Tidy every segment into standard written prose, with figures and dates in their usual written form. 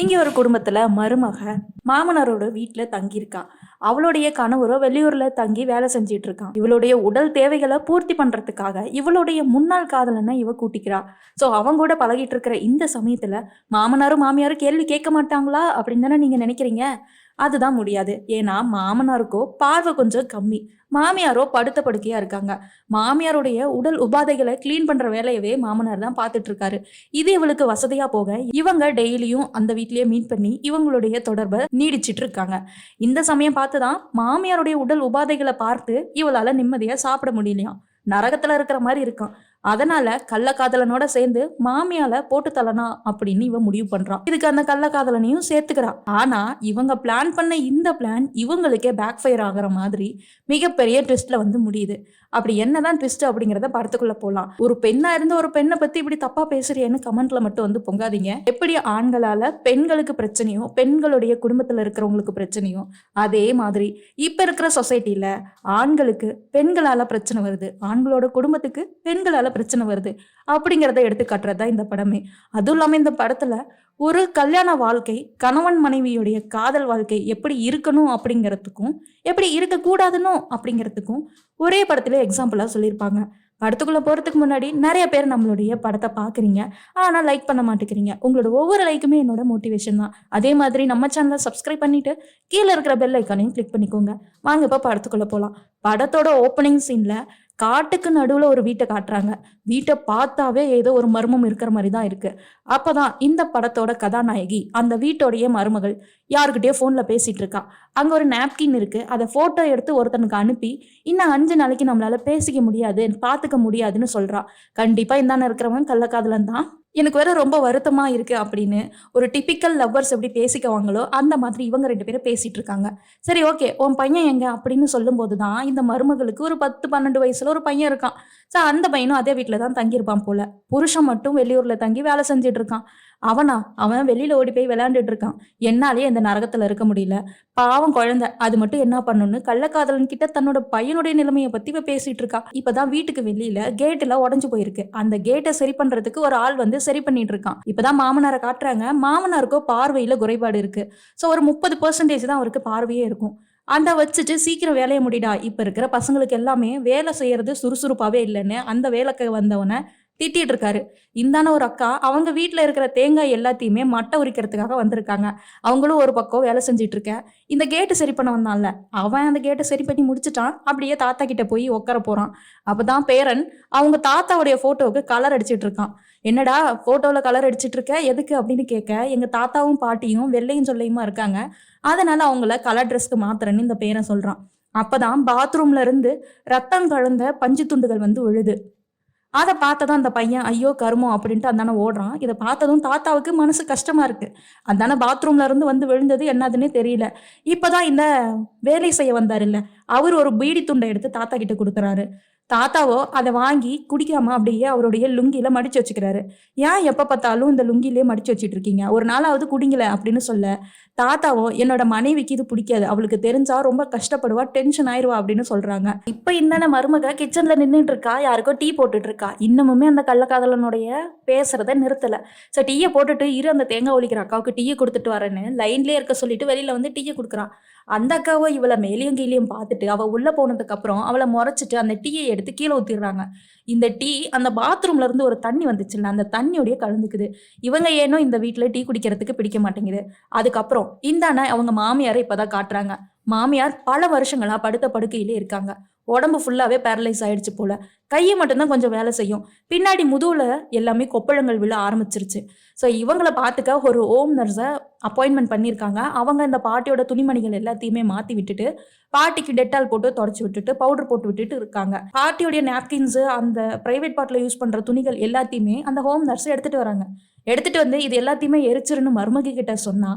இங்கே ஒரு குடும்பத்தில் மருமக மாமனாரோட வீட்டில் தங்கியிருக்கான். அவளுடைய கணவரோ வெளியூரில் தங்கி வேலை செஞ்சிட்டு இருக்கான். இவளுடைய உடல் தேவைகளை பூர்த்தி பண்ணுறதுக்காக இவளுடைய முன்னாள் காதலனை இவ கூட்டிக்கிறா. ஸோ அவங்க கூட பழகிட்டு இருக்கிற இந்த சமயத்தில் மாமனாரும் மாமியாரும் கேள்வி கேட்க மாட்டாங்களா அப்படின்னு தானே நீங்கள் நினைக்கிறீங்க. அதுதான் முடியாது. ஏன்னா மாமனாருக்கோ பார்வை கொஞ்சம் கம்மி, மாமியாரோ படுத்த படுக்கையா இருக்காங்க. மாமியாருடைய உடல் உபாதைகளை கிளீன் பண்ற வேலையவே மாமனார் தான் பார்த்துட்டு இருக்காரு. இது இவளுக்கு வசதியா போக இவங்க டெய்லியும் அந்த வீட்லயே மீட் பண்ணி இவங்களுடைய தொடர்பை நீடிச்சிட்டு இருக்காங்க. இந்த சமயம் பார்த்துதான் மாமியாருடைய உடல் உபாதைகளை பார்த்து இவளால நிம்மதியா சாப்பிட முடியலையாம். நரகத்துல இருக்கிற மாதிரி இருக்கான். அதனால கள்ளக்காதலனோட சேர்ந்து மாமியால போட்டு தள்ளலாம் அப்படின்னு இவன் முடிவு பண்றான். இதுக்கு அந்த கள்ளக்காதலனையும் சேர்த்துக்கிறான். ஆனா இவங்க பிளான் பண்ண இந்த பிளான் இவங்களுக்கே பேக் ஃபயர் ஆகிற மாதிரி மிகப்பெரிய ட்விஸ்ட்ல வந்து முடியுது. அப்படி என்னதான் ட்விஸ்ட் அப்படிங்கிறத படத்துக்குள்ள போலாம். ஒரு பெண்ணா இருந்து ஒரு பெண்ணை பத்தி இப்படி தப்பா பேசுறியன்னு கமெண்ட்ல மட்டும் வந்து பொங்காதீங்க. எப்படி ஆண்களால பெண்களுக்கு பிரச்சனையோ, பெண்களுடைய குடும்பத்துல இருக்கிறவங்களுக்கு பிரச்சனையோ, அதே மாதிரி இப்ப இருக்கிற சொசைட்டில ஆண்களுக்கு பெண்களால பிரச்சனை வருது, ஆண்களோட குடும்பத்துக்கு பெண்களால பிரச்சனை வருது அப்படிங்கிறத எடுத்து காட்டுறதுதான் இந்த படமே. அதுவும் இல்லாம இந்த படத்துல ஒரு கல்யாண வாழ்க்கை, கணவன் மனைவியுடைய காதல் வாழ்க்கை எப்படி இருக்கணும் அப்படிங்கிறதுக்கும் எப்படி இருக்கக்கூடாதுன்னு அப்படிங்கிறதுக்கும் ஒரே படத்துல எக்ஸாம்பிளா சொல்லியிருப்பாங்க. படத்துக்குள்ள போறதுக்கு முன்னாடி நிறைய பேர் நம்மளுடைய படத்தை பாக்குறீங்க, ஆனா லைக் பண்ண மாட்டேங்கிறீங்க. உங்களோட ஒவ்வொரு லைக்குமே என்னோட மோட்டிவேஷன் தான். அதே மாதிரி நம்ம சேனலை சப்ஸ்கிரைப் பண்ணிட்டு கீழே இருக்கிற பெல் ஐக்கானையும் கிளிக் பண்ணிக்கோங்க. வாங்க இப்ப படத்துக்குள்ள போலாம். படத்தோட ஓப்பனிங் சீன்ல காட்டுக்கு நடுவுல ஒரு வீட்டை காட்டுறாங்க. வீட்டை பார்த்தாவே ஏதோ ஒரு மர்மம் இருக்கிற மாதிரி தான் இருக்கு. அப்பதான் இந்த படத்தோட கதாநாயகி அந்த வீட்டோடைய மருமகள் யாருக்கிட்டயோ போன்ல பேசிட்டு இருக்கா. அங்க ஒரு நாப்கின் இருக்கு. அதை போட்டோ எடுத்து ஒருத்தனுக்கு அனுப்பி இன்னும் 5 நாளைக்கு நம்மளால பேசிக்க முடியாது, பாத்துக்க முடியாதுன்னு சொல்றா. கண்டிப்பா இந்தான இருக்கிறவன் கள்ளக்காதலன் தான். எனக்கு வேற ரொம்ப வருத்தமா இருக்கு அப்படின்னு ஒரு டிபிக்கல் லவ்வர்ஸ் எப்படி பேசிக்குவாங்களோ அந்த மாதிரி இவங்க 2 பேரும் பேசிட்டு இருக்காங்க. சரி, ஓகே, உன் பையன் எங்க அப்படின்னு சொல்லும் போதுதான் இந்த மருமகளுக்கு ஒரு 10-12 வயசுல ஒரு பையன் இருக்கான். ஸோ அந்த பையனும் அதே வீட்டில் தான் தங்கியிருப்பான் போல. புருஷன் மட்டும் வெளியூர்ல தங்கி வேலை செஞ்சுட்டு இருக்கான். அவன் வெளியில ஓடி போய் விளையாண்டுட்டு இருக்கான். என்னாலேயே இந்த நரகத்துல இருக்க முடியல, பாவம் குழந்தை, அது மட்டும் என்ன பண்ணுன்னு கள்ளக்காதலன் கிட்ட தன்னோட பையனுடைய நிலைமையை பத்தி இவ பேசிட்டு இருக்கா. இப்பதான் வீட்டுக்கு வெளியில கேட்டுல உடஞ்சு போயிருக்கு. அந்த கேட்டை சரி பண்றதுக்கு ஒரு ஆள் வந்து சரி பண்ணிட்டு இருக்கான். இப்பதான் மாமனாரை காட்டுறாங்க. மாமனாருக்கோ பார்வையில குறைபாடு இருக்கு. ஸோ ஒரு 30% தான் அவருக்கு பார்வையே இருக்கும். அந்த வச்சுட்டு சீக்கிரம் வேலையை முடிடா, இப்ப இருக்கிற பசங்களுக்கு எல்லாமே வேலை செய்யறது சுறுசுறுப்பாவே இல்லைன்னு அந்த வேலைக்கு வந்தவனை திட்டிட்டு இருக்காரு. இந்தான ஒரு அக்கா அவங்க வீட்டுல இருக்கிற தேங்காய் எல்லாத்தையுமே மட்டை உரிக்கிறதுக்காக வந்திருக்காங்க. அவங்களும் ஒரு பக்கம் வேலை செஞ்சிட்டு இருக்க. இந்த கேட்டு சரி பண்ண வந்தான்ல, அவன் அந்த கேட்டை சரி பண்ணி முடிச்சுட்டான். அப்படியே தாத்தா கிட்ட போய் உட்கார போறான். அப்பதான் பேரன் அவங்க தாத்தாவுடைய போட்டோவுக்கு கலர் அடிச்சிட்டு இருக்கான். என்னடா போட்டோல கலர் அடிச்சிட்டு இருக்க, எதுக்கு அப்படின்னு கேட்க, எங்க தாத்தாவும் பாட்டியும் வெள்ளையும் சொல்லையுமா இருக்காங்க, அதனால அவங்கள கலர் ட்ரெஸ்க்கு மாத்துறேன்னு இந்த பேரன் சொல்றான். அப்பதான் பாத்ரூம்ல இருந்து ரத்தம் கலந்த பஞ்சு துண்டுகள் வந்து விழுது. அதை பார்த்ததும் அந்த பையன் ஐயோ கருமம் அப்படின்ட்டு அந்தானே ஓடுறான். இதை பார்த்ததும் தாத்தாவுக்கு மனசு கஷ்டமா இருக்கு. அந்தானே பாத்ரூம்ல இருந்து வந்து விழுந்தது என்னதுன்னே தெரியல. இப்பதான் இந்த வேலை செய்ய வந்தாரு இல்ல, அவர் ஒரு பீடி துண்டை எடுத்து தாத்தா கிட்ட கொடுக்குறாரு. தாத்தாவோ அதை வாங்கி குடிக்காம அப்படியே அவருடைய லுங்கியில மடிச்சு வச்சுக்கிறாரு. ஏன் எப்ப பார்த்தாலும் இந்த லுங்கிலே மடிச்சு வச்சுட்டு இருக்கீங்க, ஒரு நாளாவது குடிங்கல அப்படின்னு சொல்ல, தாத்தாவோ என்னோட மனைவிக்கு இது பிடிக்காது, அவளுக்கு தெரிஞ்சா ரொம்ப கஷ்டப்படுவா, டென்ஷன் ஆயிருவா அப்படின்னு சொல்றாங்க. இப்ப இந்த மருமக கிச்சன்ல நின்றுட்டு இருக்கா, யாருக்கோ டீ போட்டுட்டு இருக்கா. இன்னமுமே அந்த கள்ளக்காதலனுடைய பேசுறத நிறுத்தல. சரி, டீயை போட்டுட்டு இரு, அந்த தேங்காய் ஒலிக்கிற அக்காவுக்கு டீயை கொடுத்துட்டு வரேன்னு லைன்லயே இருக்க சொல்லிட்டு வெளியில வந்து டீயை கொடுக்குறான். அந்த அக்காவோ இவளை மேலேயும் கீழேயும் பார்த்துட்டு அவ உள்ள போனதுக்கு அப்புறம் அவளை முறைச்சிட்டு அந்த டீயை எடுத்து கீழே ஊத்திடுறாங்க. இந்த டீ அந்த பாத்ரூம்ல இருந்து ஒரு தண்ணி வந்துச்சுல்ல, அந்த தண்ணியோடய கலந்துக்குது. இவங்க ஏனோ இந்த வீட்டுல டீ குடிக்கிறதுக்கு பிடிக்க மாட்டேங்குது. அதுக்கப்புறம் இந்தான அவங்க மாமியாரை இப்பதான் காட்டுறாங்க. மாமியார் பல வருஷங்களா படுத்த படுக்கையிலே இருக்காங்க. உடம்பு ஃபுல்லாவே பேரலைஸ் ஆயிடுச்சு போல. கையை மட்டும்தான் கொஞ்சம் வேலை செய்யும். பின்னாடி முதுகுல எல்லாமே கொப்பளங்கள் விழ ஆரம்பிச்சிருச்சு. ஸோ இவங்களை பார்த்துக்க ஒரு ஹோம் நர்ஸை அப்பாயின்மெண்ட் பண்ணியிருக்காங்க. அவங்க இந்த பாட்டியோட துணிமணிகள் எல்லாத்தையுமே மாற்றி விட்டுட்டு பாட்டிக்கு டெட்டால் போட்டு தொடச்சி விட்டுட்டு பவுடர் போட்டு விட்டுட்டு இருக்காங்க. பாட்டியோடைய நாப்கின்ஸு, அந்த பிரைவேட் பார்ட்டில் யூஸ் பண்ணுற துணிகள் எல்லாத்தையுமே அந்த ஹோம் நர்ஸ் எடுத்துகிட்டு வராங்க. எடுத்துட்டு வந்து இது எல்லாத்தையுமே எரிச்சிருன்னு மருமகி கிட்ட சொன்னா,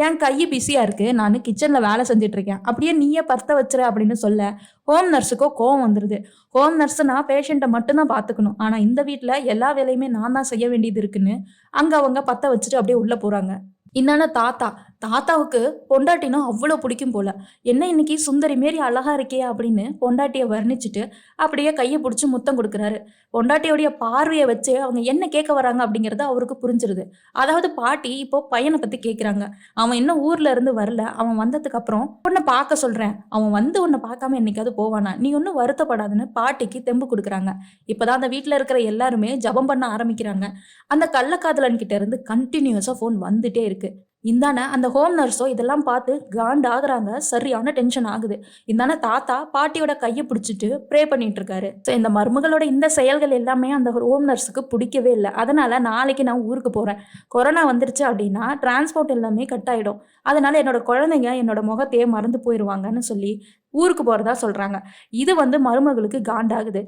என் கை பிஸியா இருக்கு, நான் கிச்சன்ல வேலை செஞ்சுட்டு இருக்கேன், அப்படியே நீயே பத்த வச்சுற அப்படின்னு சொல்ல ஹோம் நர்ஸுக்கோ கோவம் வந்துருது. ஹோம் நர்ஸ்னா பேஷண்ட்டை மட்டும்தான் பார்த்துக்கணும், ஆனா இந்த வீட்டில் எல்லா வேலையுமே நான் தான் செய்ய வேண்டியது இருக்குன்னு அங்க அவங்க பத்த வச்சுட்டு அப்படியே உள்ள போறாங்க. இன்னொன்னு தாத்தா தாத்தாவுக்கு பொண்டாட்டினா அவ்வளோ பிடிக்கும் போல. என்ன இன்னைக்கு சுந்தரி மாரி அழகா இருக்கே அப்படின்னு பொண்டாட்டிய வர்ணிச்சுட்டு அப்படியே கைய புடிச்சு முத்தம் குடுக்குறாரு. பொண்டாட்டியோடைய பார்வைய வச்சு அவங்க என்ன கேட்க வராங்க அப்படிங்கிறது அவருக்கு புரிஞ்சிருது. அதாவது பாட்டி இப்போ பையன பத்தி கேட்குறாங்க. அவன் இன்னும் ஊர்ல இருந்து வரல. அவன் வந்ததுக்கு அப்புறம் உன்ன பார்க்க சொல்றேன். அவன் வந்து உன்ன பார்க்காம என்னைக்காவது போவானா? நீ ஒன்னும் வருத்தப்படாதன்னு பாட்டிக்கு தெம்பு குடுக்குறாங்க. இப்பதான் அந்த வீட்ல இருக்கிற எல்லாருமே ஜெபம் பண்ண ஆரம்பிக்கிறாங்க. அந்த கள்ளக்காதலன் கிட்ட இருந்து கன்டினியூஸா ஃபோன் வந்துட்டே இருக்கு. இந்தான அந்த ஹோம் நர்ஸோ இதெல்லாம் பார்த்து காண்டாகுறாங்க. சரியான டென்ஷன் ஆகுது. இந்தான தாத்தா பாட்டியோட கைய பிடிச்சிட்டு ப்ரே பண்ணிட்டு இருக்காரு. ஸோ இந்த மருமகளோட இந்த செயல்கள் எல்லாமே அந்த ஹோம் நர்ஸுக்கு பிடிக்கவே இல்ல. அதனால நாளைக்கு நான் ஊருக்கு போறேன். கொரோனா வந்துருச்சு அப்படின்னா டிரான்ஸ்போர்ட் எல்லாமே கட் ஆயிடும். அதனால என்னோட குழந்தைங்க என்னோட முகத்தையே மறந்து போயிருவாங்கன்னு சொல்லி ஊருக்கு போறதா சொல்றாங்க. இது வந்து மருமகளுக்கு காண்டாகுது.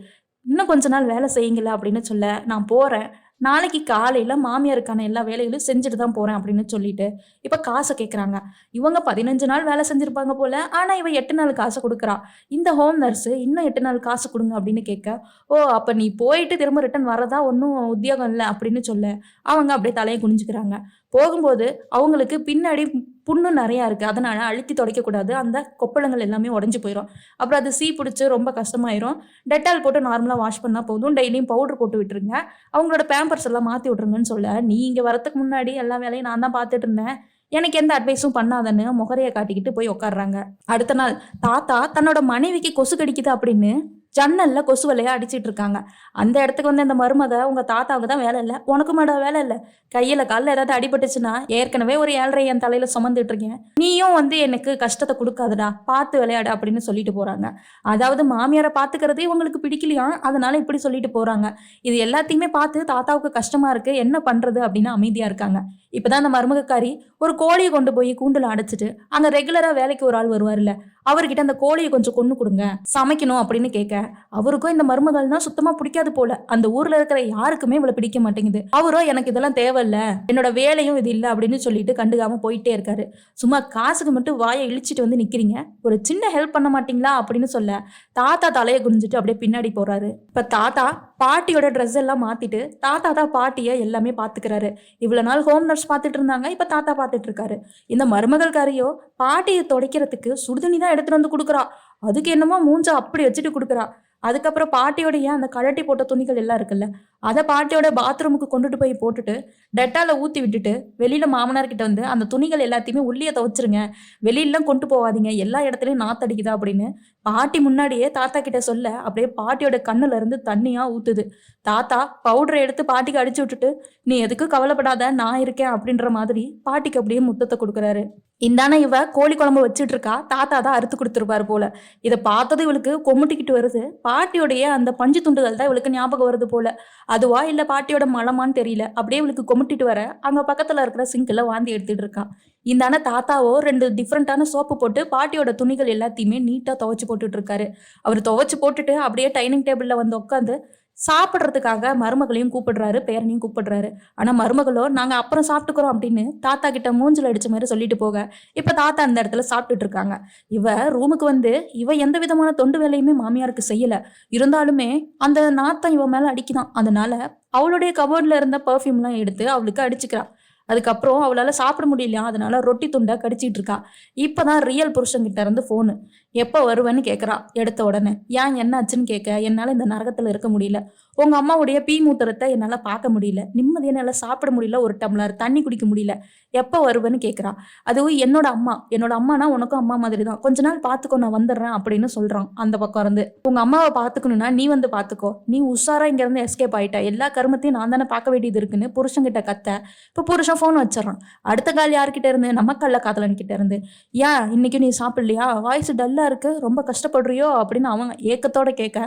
இன்னும் கொஞ்ச நாள் வேலை செய்யுங்களா அப்படின்னு சொல்ல, நான் போறேன். நாளைக்கு காலையில மாமியாருக்கான எல்லா வேலைகளும் செஞ்சுட்டு தான் போறேன் அப்படின்னு சொல்லிட்டு, இப்ப காச கேட்குறாங்க. இவங்க 15 நாள் வேலை செஞ்சிருப்பாங்க போல. ஆனா இவ 8 நாள் காச குடுக்குறா. இந்த ஹோம் நர்ஸ் இன்னும் 8 நாள் காசு குடுங்க அப்படின்னு கேட்க, "ஓ! அப்ப நீ போயிட்டு திரும்ப ரிட்டர்ன் வரதா ஒண்ணும் உத்தியோகம் இல்ல" அப்படின்னு சொல்ல, அவங்க அப்படியே தலைய குனிஞ்சுக்கிறாங்க. போகும்போது அவங்களுக்கு பின்னாடி புண்ணு நெறையா இருக்கு. அதனால அழுத்தி துடைக்கக்கூடாது. அந்த கொப்பளங்கள் எல்லாமே உடைஞ்சு போயிரும். அப்புறம் அது பிடிச்சு ரொம்ப கஷ்டமாயிரும். டெட்டால் போட்டு நார்மலா வாஷ் பண்ணா போதும். டெய்லியும் பவுடர் போட்டு விட்டுருங்க. அவங்களோட பேம்பர்ஸ் எல்லாம் மாத்தி விட்டுருங்கன்னு சொல்ல, "நீ இங்க வரதுக்கு முன்னாடி எல்லா வேலையும் நான் தான் பார்த்துட்டு இருந்தேன். எனக்கு எந்த அட்வைஸும் பண்ணாதன்னு" முகரைய காட்டிக்கிட்டு போய் உட்கார்றாங்க. அடுத்த நாள் தாத்தா தன்னோட மனைவிக்கு கொசு கடிக்குது அப்படின்னு ஜன்னல்ல கொசு வலைய அடிச்சிட்டு இருக்காங்க. அந்த இடத்துக்கு வந்து அந்த மருமக, "உங்க தாத்தாவுக்கு தான் வேலை இல்ல. உனக்குமாடா வேலை இல்ல? கையில கால்ல ஏதாவது அடிபட்டுச்சுன்னா, ஏற்கனவே ஒரு 7.5 என் தலையில சுமந்துட்டு இருக்கேன். நீயும் வந்து எனக்கு கஷ்டத்த குடுக்காதடா. பார்த்து விளையாடு" அப்படின்னு சொல்லிட்டு போறாங்க. அதாவது மாமியார பார்த்துக்கிறது இவங்களுக்கு பிடிக்கலையாம். அதனால இப்படி சொல்லிட்டு போறாங்க. இது எல்லாத்தையுமே பார்த்து தாத்தாவுக்கு கஷ்டமா இருக்கு. என்ன பண்றது அப்படின்னு அமைதியா இருக்காங்க. இப்பதான் அந்த மருமகக்காரி ஒரு கோழிய கொண்டு போய் கூண்டுல அடைச்சிட்டு, அங்க ரெகுலரா வேலைக்கு ஒரு ஆள் வருவாருல்ல, அவர்கிட்ட அந்த கோழிய கொஞ்சம் கொன்னு குடுங்க, சமைக்கணும் அப்படின்னு கேட்க, அவருக்கும் இந்த மருமகள்னா சுத்தமா பிடிக்காது போல. அந்த ஊர்ல இருக்கிற யாருக்குமே இவள பிடிக்க மாட்டேங்குது. அவரோ, "எனக்கு இதெல்லாம் தேவையில்ல. என்னோட வேலையும் இது இல்ல" அப்படின்னு சொல்லிட்டு கண்டுக்காம போயிட்டே இருக்காரு. "சும்மா காசுக்கு மட்டும் வாய இழிச்சிட்டு வந்து நிக்கிறீங்க. ஒரு சின்ன ஹெல்ப் பண்ண மாட்டீங்களா?" அப்படின்னு சொல்ல, தாத்தா தலைய குனிஞ்சிட்டு அப்படியே பின்னாடி போறாரு. இப்ப தாத்தா பாட்டியோட ட்ரெஸ் எல்லாம் மாத்திட்டு, தாத்தா தான் பாட்டிய எல்லாமே பாத்துக்கிறாரு. இவ்வளவு நாள் ஹோம் நர்ஸ் பாத்துட்டு இருந்தாங்க. இப்ப தாத்தா பாத்துட்டு இருக்காரு. இந்த மருமகள்காரியோ பாட்டிய துடைக்கிறதுக்கு சுடுதண்ணி தான் எடுத்துட்டு வந்து குடுக்குறா. அதுக்கு என்னமோ மூஞ்ச அப்படி வச்சுட்டு குடுக்குறா. அதுக்கப்புறம் பாட்டியோடைய அந்த கழட்டி போட்ட துணிகள் எல்லாம் இருக்குல்ல, அத பாட்டியோட பாத்ரூமுக்கு கொண்டுட்டு போய் போட்டுட்டு, டெட்டால ஊத்தி விட்டுட்டு, வெளியில மாமனார் கிட்ட வந்து, "அந்த துணிகள் எல்லாத்தையுமே உள்ளேயே துவைச்சிருங்க. வெளியிலலாம் கொண்டு போவாதீங்க. எல்லா இடத்துலயும் நாத்தடிக்குதா" அப்படின்னு பாட்டி முன்னாடியே தாத்தா கிட்ட சொல்ல, அப்படியே பாட்டியோட கண்ணுல இருந்து தண்ணியா ஊத்துது. தாத்தா பவுடர எடுத்து பாட்டிக்கு அடிச்சு விட்டுட்டு, "நீ எதுக்கும் கவலைப்படாத, நான் இருக்கேன்" அப்படின்ற மாதிரி பாட்டிக்கு அப்படியே முத்தத்த குடுக்குறாரு. இந்தான இவ கோழி குழம்பு வச்சுட்டு இருக்கா. தாத்தா தான் அறுத்து குடுத்துருப்பாரு போல. இத பார்த்ததும் இவளுக்கு கொமட்டிக்கிட்டு வருது. பாட்டியோடைய அந்த பஞ்சு துண்டுகள் தான் இவளுக்கு ஞாபகம் வருது போல. அதுவா இல்ல பாட்டியோட மலமான்னு தெரியல. அப்படியே இவளுக்கு கொமட்டிட்டு வர, அங்க பக்கத்துல இருக்கிற சிங்க்ல வாந்தி எடுத்துட்டு இருக்கா. இந்தான தாத்தாவோ 2 டிஃபரண்டான சோப்பு போட்டு பாட்டியோட துணிகள் எல்லாத்தையுமே நீட்டா துவைச்சு போட்டுட்டு இருக்காரு. அவரு துவைச்சு போட்டுட்டு அப்படியே டைனிங் டேபிள்ல வந்து உட்காந்து சாப்பிடுறதுக்காக மருமகளையும் கூப்பிடுறாரு, பேரனையும் கூப்பிடுறாரு. ஆனா மருமகளோ, "நாங்க அப்புறம் சாப்பிட்டுக்கிறோம்" அப்படின்னு தாத்தா கிட்ட மூஞ்சில அடிச்ச மாதிரி சொல்லிட்டு போக, இப்ப தாத்தா அந்த இடத்துல சாப்பிட்டுட்டு இருக்காங்க. இவ ரூமுக்கு வந்து இவ எந்த விதமான தொண்டு வேலையுமே மாமியாருக்கு செய்யல. இருந்தாலுமே அந்த நாத்தம் இவ மேல அடிக்குதாம். அதனால அவளுடைய கபோர்ட்ல இருந்த பெர்ஃப்யூம்லாம் எடுத்து அவளுக்கு அடிச்சுக்கிறா. அதுக்கப்புறம் அவளால சாப்பிட முடியலையாம். அதனால ரொட்டி துண்ட கடிச்சிட்டு இருக்கா. இப்பதான் ரியல் புருஷன்கிட்ட இருந்து ஃபோனு. "எப்ப வருவேன்னு?" கேட்கிறா எடுத்த உடனே. "ஏன் என்னாச்சுன்னு?" கேட்க, "என்னால இந்த நரகத்துல இருக்க முடியல. உங்க அம்மாவுடைய மூத்திரத்த என்னால பார்க்க முடியல. நிம்மதியா என்னால சாப்பிட முடியல. ஒரு டம்ளர் தண்ணி குடிக்க முடியல. எப்ப வருவேன்னு?" கேட்கிறா. அதுவும் என்னோட அம்மா. என்னோட அம்மானா உனக்கும் அம்மா மாதிரி தான். "கொஞ்ச நாள் பார்த்துக்கோ, நான் வந்துடுறேன்" அப்படின்னு சொல்றான் அந்த பக்கம் இருந்து. "உங்க அம்மாவ பார்த்துக்கணும்னா நீ வந்து பார்த்துக்கோ. நீ உஷாரா இங்க இருந்து எஸ்கேப் ஆயிட்ட. எல்லா கருமத்தையும் நான் தானே பார்க்க வேண்டியது இருக்குன்னு" புருஷன்கிட்ட கத்த, இப்ப புருஷன் ஃபோன் வச்சிடறான். அடுத்த கால் யார்கிட்ட இருந்து? நம்ம கள்ள காதலன் கிட்ட இருந்து. "ஏன் இன்னைக்கு நீ சாப்பிடலையா? வாய்ஸ் டல்லா இருக்கு. ரொம்ப கஷ்டப்படுறியோ?" அப்படின்னு அவன் ஏக்கத்தோட கேட்க,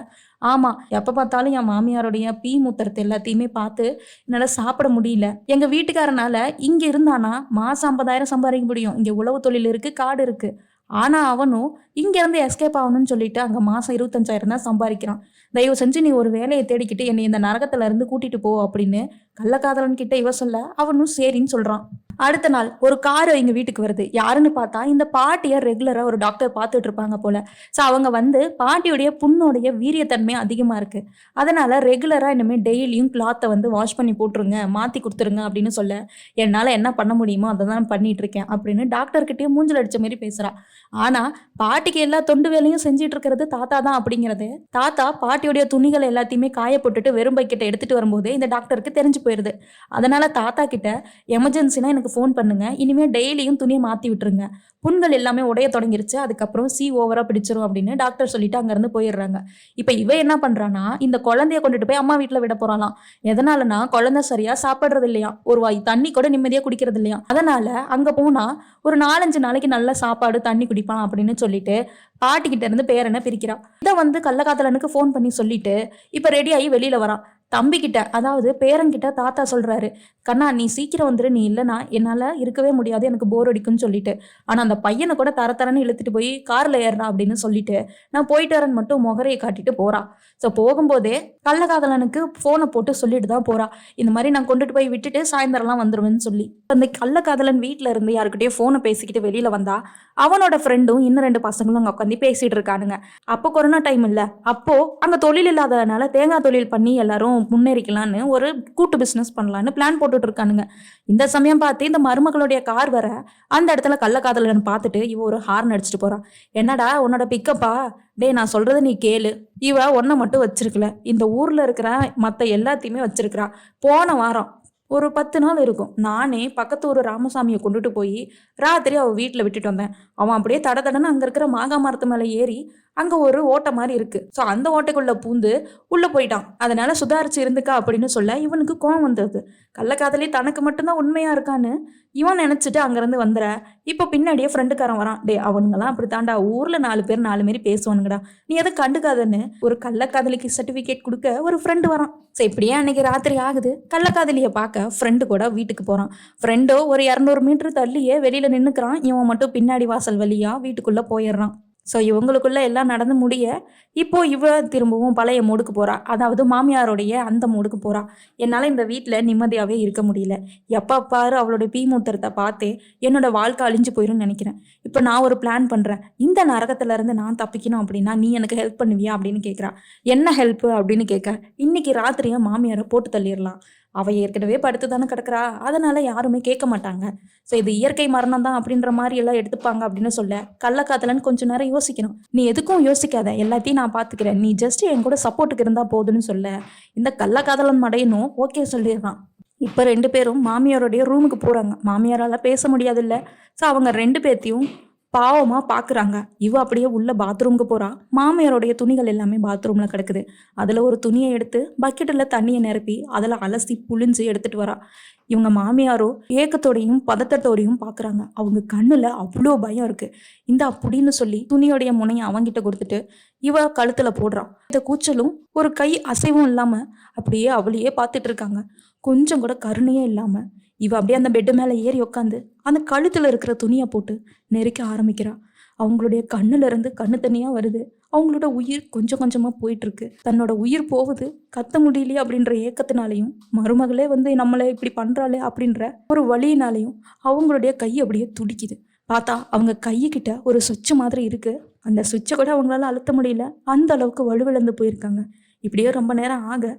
"ஆமா, எப்ப பார்த்தாலும் என் மாமியாருடைய மூத்திரத்தை எல்லாத்தையுமே பார்த்து என்னால சாப்பிட முடியல. எங்க வீட்டுக்காரனால இங்க இருந்தானா மாசம் 50,000 சம்பாதிக்க முடியும். இங்க உழவு தொழில் இருக்கு, காடு இருக்கு. ஆனா அவனும் இங்க இருந்து எஸ்கேப் ஆகணும்னு சொல்லிட்டு அங்க மாசம் 25,000 தான் சம்பாதிக்கிறான். தயவு செஞ்சு நீ ஒரு வேலையை தேடிக்கிட்டு என்னை இந்த நரகத்துல இருந்து கூட்டிட்டு போ" அப்படின்னு கள்ளக்காதலன் கிட்ட இவ சொல்ல, அவனும் சரின்னு சொல்றான். அடுத்த நாள் ஒரு கார் எங்க வீட்டுக்கு வருது. யாருன்னு பார்த்தா இந்த பாட்டியை ரெகுலரா ஒரு டாக்டர் பார்த்துட்டு இருப்பாங்க போல. ஸோ அவங்க வந்து பாட்டியுடைய புண்ணோடைய வீரியத்தன்மை அதிகமா இருக்கு. அதனால ரெகுலரா இனிமே டெய்லியும் கிளாத்தை வந்து வாஷ் பண்ணி போட்டுருங்க, மாத்தி கொடுத்துருங்க அப்படின்னு சொல்ல, என்னால என்ன பண்ண முடியுமோ அதை தான் பண்ணிட்டு இருக்கேன் அப்படின்னு டாக்டர்கிட்டயே மூஞ்சில் அடிச்ச மாதிரி பேசுறா. ஆனா பாட்டிக்கு எல்லா தொண்டு வேலையும் செஞ்சிட்டு இருக்கிறது தாத்தா தான் அப்படிங்கிறது தாத்தா பாட்டியுடைய துணிகள் எல்லாத்தையுமே காய போட்டுட்டு வெறும் பைக்கிட்ட எடுத்துட்டு வரும்போது இந்த டாக்டருக்கு தெரிஞ்சு போயிருது. அதனால தாத்தா கிட்ட எமர்ஜென்சினா எனக்கு ஃபோன் பண்ணுங்க, இனிமே டெய்லியும் துணியை மாத்தி விட்டுருங்க, புண்கள் எல்லாமே உடைய தொடங்கிருச்சு, அதுக்கப்புறம் ஓவரா பிடிச்சிரும் அப்படின்னு டாக்டர் சொல்லிட்டு அங்கிருந்து போயிடுறாங்க. இப்ப இவ என்ன பண்றானா இந்த குழந்தைய கொண்டுட்டு போய் அம்மா வீட்டுல விட போறாளாம். எதனாலனா குழந்தை சரியா சாப்பிடுறது இல்லையா, ஒரு வாய் தண்ணி கூட நிம்மதியா குடிக்கிறது இல்லையா. அதனால அங்க போனா ஒரு 4-5 நாளைக்கு நல்ல சாப்பாடு தண்ணி குடிப்பான் அப்படின்னு சொல்லிட்டு பாட்டிக்கிட்ட இருந்து பேரனை பிரிக்கிறா. இதை வந்து கள்ளக்காதலனுக்கு ஃபோன் பண்ணி சொல்லிட்டு இப்ப ரெடி ஆகி வெளியில வரான். தம்பி கிட்ட, அதாவது பேரன்கிட்ட தாத்தா சொல்றாரு, கண்ணா நீ சீக்கிரம் வந்துரு, நீ இல்லைனா என்னால இருக்கவே முடியாது, எனக்கு போர் அடிக்கும்னு சொல்லிட்டு. ஆனா அந்த பையனை கூட தரன்னு இழுத்துட்டு போய் கார்ல ஏறா அப்படின்னு சொல்லிட்டு நான் போயிட்டு வரேன்னு மட்டும் முகரையை காட்டிட்டு போறா. ஸோ போகும்போதே கள்ளக்காதலனுக்கு போனை போட்டு சொல்லிட்டு தான் போறா, இந்த மாதிரி நான் கொண்டுட்டு போய் விட்டுட்டு சாயந்தரம்லாம் வந்துருவேன்னு சொல்லி. அந்த கள்ளக்காதலன் வீட்டுல இருந்து யாருக்கிட்டயும் போனை பேசிக்கிட்டு வெளியில வந்தா அவனோட ஃப்ரெண்டும் இன்னும் 2 பசங்களும் அங்க உட்காந்து பேசிட்டு இருக்கானுங்க. அப்போ கொரோனா டைம் இல்ல, அப்போ அங்க தொழில் இல்லாததுனால தேங்காய் தொழில் பண்ணி எல்லாரும் முன்னேறிக்கலான்னு ஒரு கூட்டு பிசினஸ் பண்ணலான்னு பிளான் போட்டுட்டு இருக்கானுங்க. இந்த சமயம் பார்த்து இந்த மருமகளுடைய கார் வர அந்த இடத்துல கள்ளக்காதலன் பார்த்துட்டு இவ ஒரு ஹார்ன் அடிச்சுட்டு போறான். என்னடா உன்னோட பிக்கப்பா, டே நான் சொல்றதை நீ கேளு, இவ ஒன்ன மட்டும் வச்சிருக்கல, இந்த ஊர்ல இருக்கிற மத்த எல்லாத்தையுமே வச்சிருக்கிறா. போன வாரம் ஒரு 10 நாள் இருக்கும், நானே பக்கத்து ஊர் ராமசாமியை கொண்டுட்டு போய் ராத்திரி அவள் வீட்டில் விட்டுட்டு வந்தேன். அவன் அப்படியே தடன்னு அங்கே இருக்கிற மாங்காய் மரத்து மேலே ஏறி அங்கே ஒரு ஓட்டை மாதிரி இருக்கு, ஸோ அந்த ஓட்டைக்குள்ளே பூந்து உள்ளே போயிட்டான், அதனால சுதாரிச்சு இருந்துக்கா அப்படின்னு சொல்ல இவனுக்கு கோவம் வந்தது. கள்ளக்காதலி தனக்கு மட்டும்தான் உண்மையா இருக்கான்னு இவன் நினைச்சிட்டு அங்கேருந்து வந்துற. இப்போ பின்னாடியே ஃப்ரெண்டுக்காரன் வரான். டே அவனுங்கெல்லாம் அப்படி தாண்டா, ஊரில் 4 பேர் 4 மாரி பேசுவானுங்கடா, நீ எதை கண்டுக்காதன்னு ஒரு கள்ளக்காதலிக்கு சர்டிஃபிகேட் கொடுக்க ஒரு ஃப்ரெண்டு வரான். ஸோ இப்படியே அன்னைக்கு ராத்திரி ஆகுது. கள்ளக்காதலியை பார்க்க ஃப்ரெண்டு கூட வீட்டுக்கு போகிறான். ஃப்ரெண்டோ ஒரு 200 மீட்டர் தள்ளியே வெளியில் நின்றுக்கிறான். இவன் மட்டும் பின்னாடி வாசல் வழியா வீட்டுக்குள்ளே போயிடுறான். ஸோ இவங்களுக்குள்ள எல்லாம் நடந்து முடிய இப்போ இவ திரும்பவும் பழைய மூடுக்கு போறா, அதாவது மாமியாருடைய அந்த மூடுக்கு போறா. என்னால் இந்த வீட்டில் நிம்மதியாகவே இருக்க முடியல, எப்போ பாரு அவளுடைய மூத்திரத்தை பார்த்தே என்னோட வாழ்க்கை அழிஞ்சு போயிடும்னு நினைக்கிறேன். இப்போ நான் ஒரு பிளான் பண்ணுறேன், இந்த நரகத்திலேருந்து நான் தப்பிக்கணும் அப்படின்னா நீ எனக்கு ஹெல்ப் பண்ணுவியா அப்படின்னு கேட்குறா. என்ன ஹெல்ப்பு அப்படின்னு கேட்க, இன்னைக்கு ராத்திரியை மாமியாரை போட்டு தள்ளிடலாம், அவ ஏற்கனவே படுத்து தானே கிடக்குறா, அதனால யாருமே கேட்க மாட்டாங்க, ஸோ இது இயற்கை மரணம் தான் அப்படின்ற மாதிரி எல்லாம் எடுத்துப்பாங்க அப்படின்னு சொல்ல கள்ளக்காதலன் கொஞ்ச நேரம் யோசிக்கணும். நீ எதுக்கும் யோசிக்காத, எல்லாத்தையும் நான் பார்த்துக்கிறேன், நீ ஜஸ்ட் என் கூட சப்போர்ட்டுக்கு இருந்தா போதுன்னு சொல்ல இந்த கள்ளக்காதலன் மடையனும் ஓகே சொல்லிடுறான். இப்போ 2 பேரும் மாமியாருடைய ரூமுக்கு போறாங்க. மாமியாரால பேச முடியாது இல்லை, ஸோ அவங்க 2 பேர்த்தையும் பாவமா பாக்குறாங்க. இவ அப்படியே உள்ள பாத்ரூமுக்கு போறா. மாமியாருடைய துணிகள் எல்லாமே பாத்ரூம்ல கிடக்குது. அதுல ஒரு துணியை எடுத்து பக்கெட்ல தண்ணியை நிரப்பி அதுல அலசி புழிஞ்சு எடுத்துட்டு வரா. இவங்க மாமியாரோ ஏக்கத்தோடையும் பதட்டத்தோடையும் பாக்குறாங்க. அவங்க கண்ணுல அவ்வளோ பயம் இருக்கு. இந்த அப்படின்னு சொல்லி துணியோடைய முனையை அவங்கிட்ட கொடுத்துட்டு இவ கழுத்துல போடுறான். இந்த கூச்சலும் ஒரு கை அசைவும் இல்லாம அப்படியே அவளையே பார்த்துட்டு இருக்காங்க. கொஞ்சம் கூட கருணையே இல்லாம இவ அப்படியே அந்த பெட்டு மேலே ஏறி உட்காந்து அந்த கழுத்துல இருக்கிற துணியை போட்டு நெருக்க ஆரம்பிக்கிறா. அவங்களுடைய கண்ணுல இருந்து கண்ணு தண்ணியா வருது. அவங்களோட உயிர் கொஞ்சம் கொஞ்சமா போயிட்டு இருக்கு. தன்னோட உயிர் போகுது, கத்த முடியலையே அப்படின்ற ஏக்கத்தினாலையும் மருமகளே வந்து நம்மளை இப்படி பண்றாளே அப்படின்ற ஒரு வலியினாலையும் அவங்களுடைய கை அப்படியே துடிக்குது. பார்த்தா அவங்க கையிக்கிட்ட ஒரு சுவிட்ச் மாதிரி இருக்கு. அந்த சுவிட்சை கூட அவங்களால அழுத்த முடியல, அந்த அளவுக்கு வலுவிழந்து போயிருக்காங்க. இப்படியே ரொம்ப நேரம் ஆக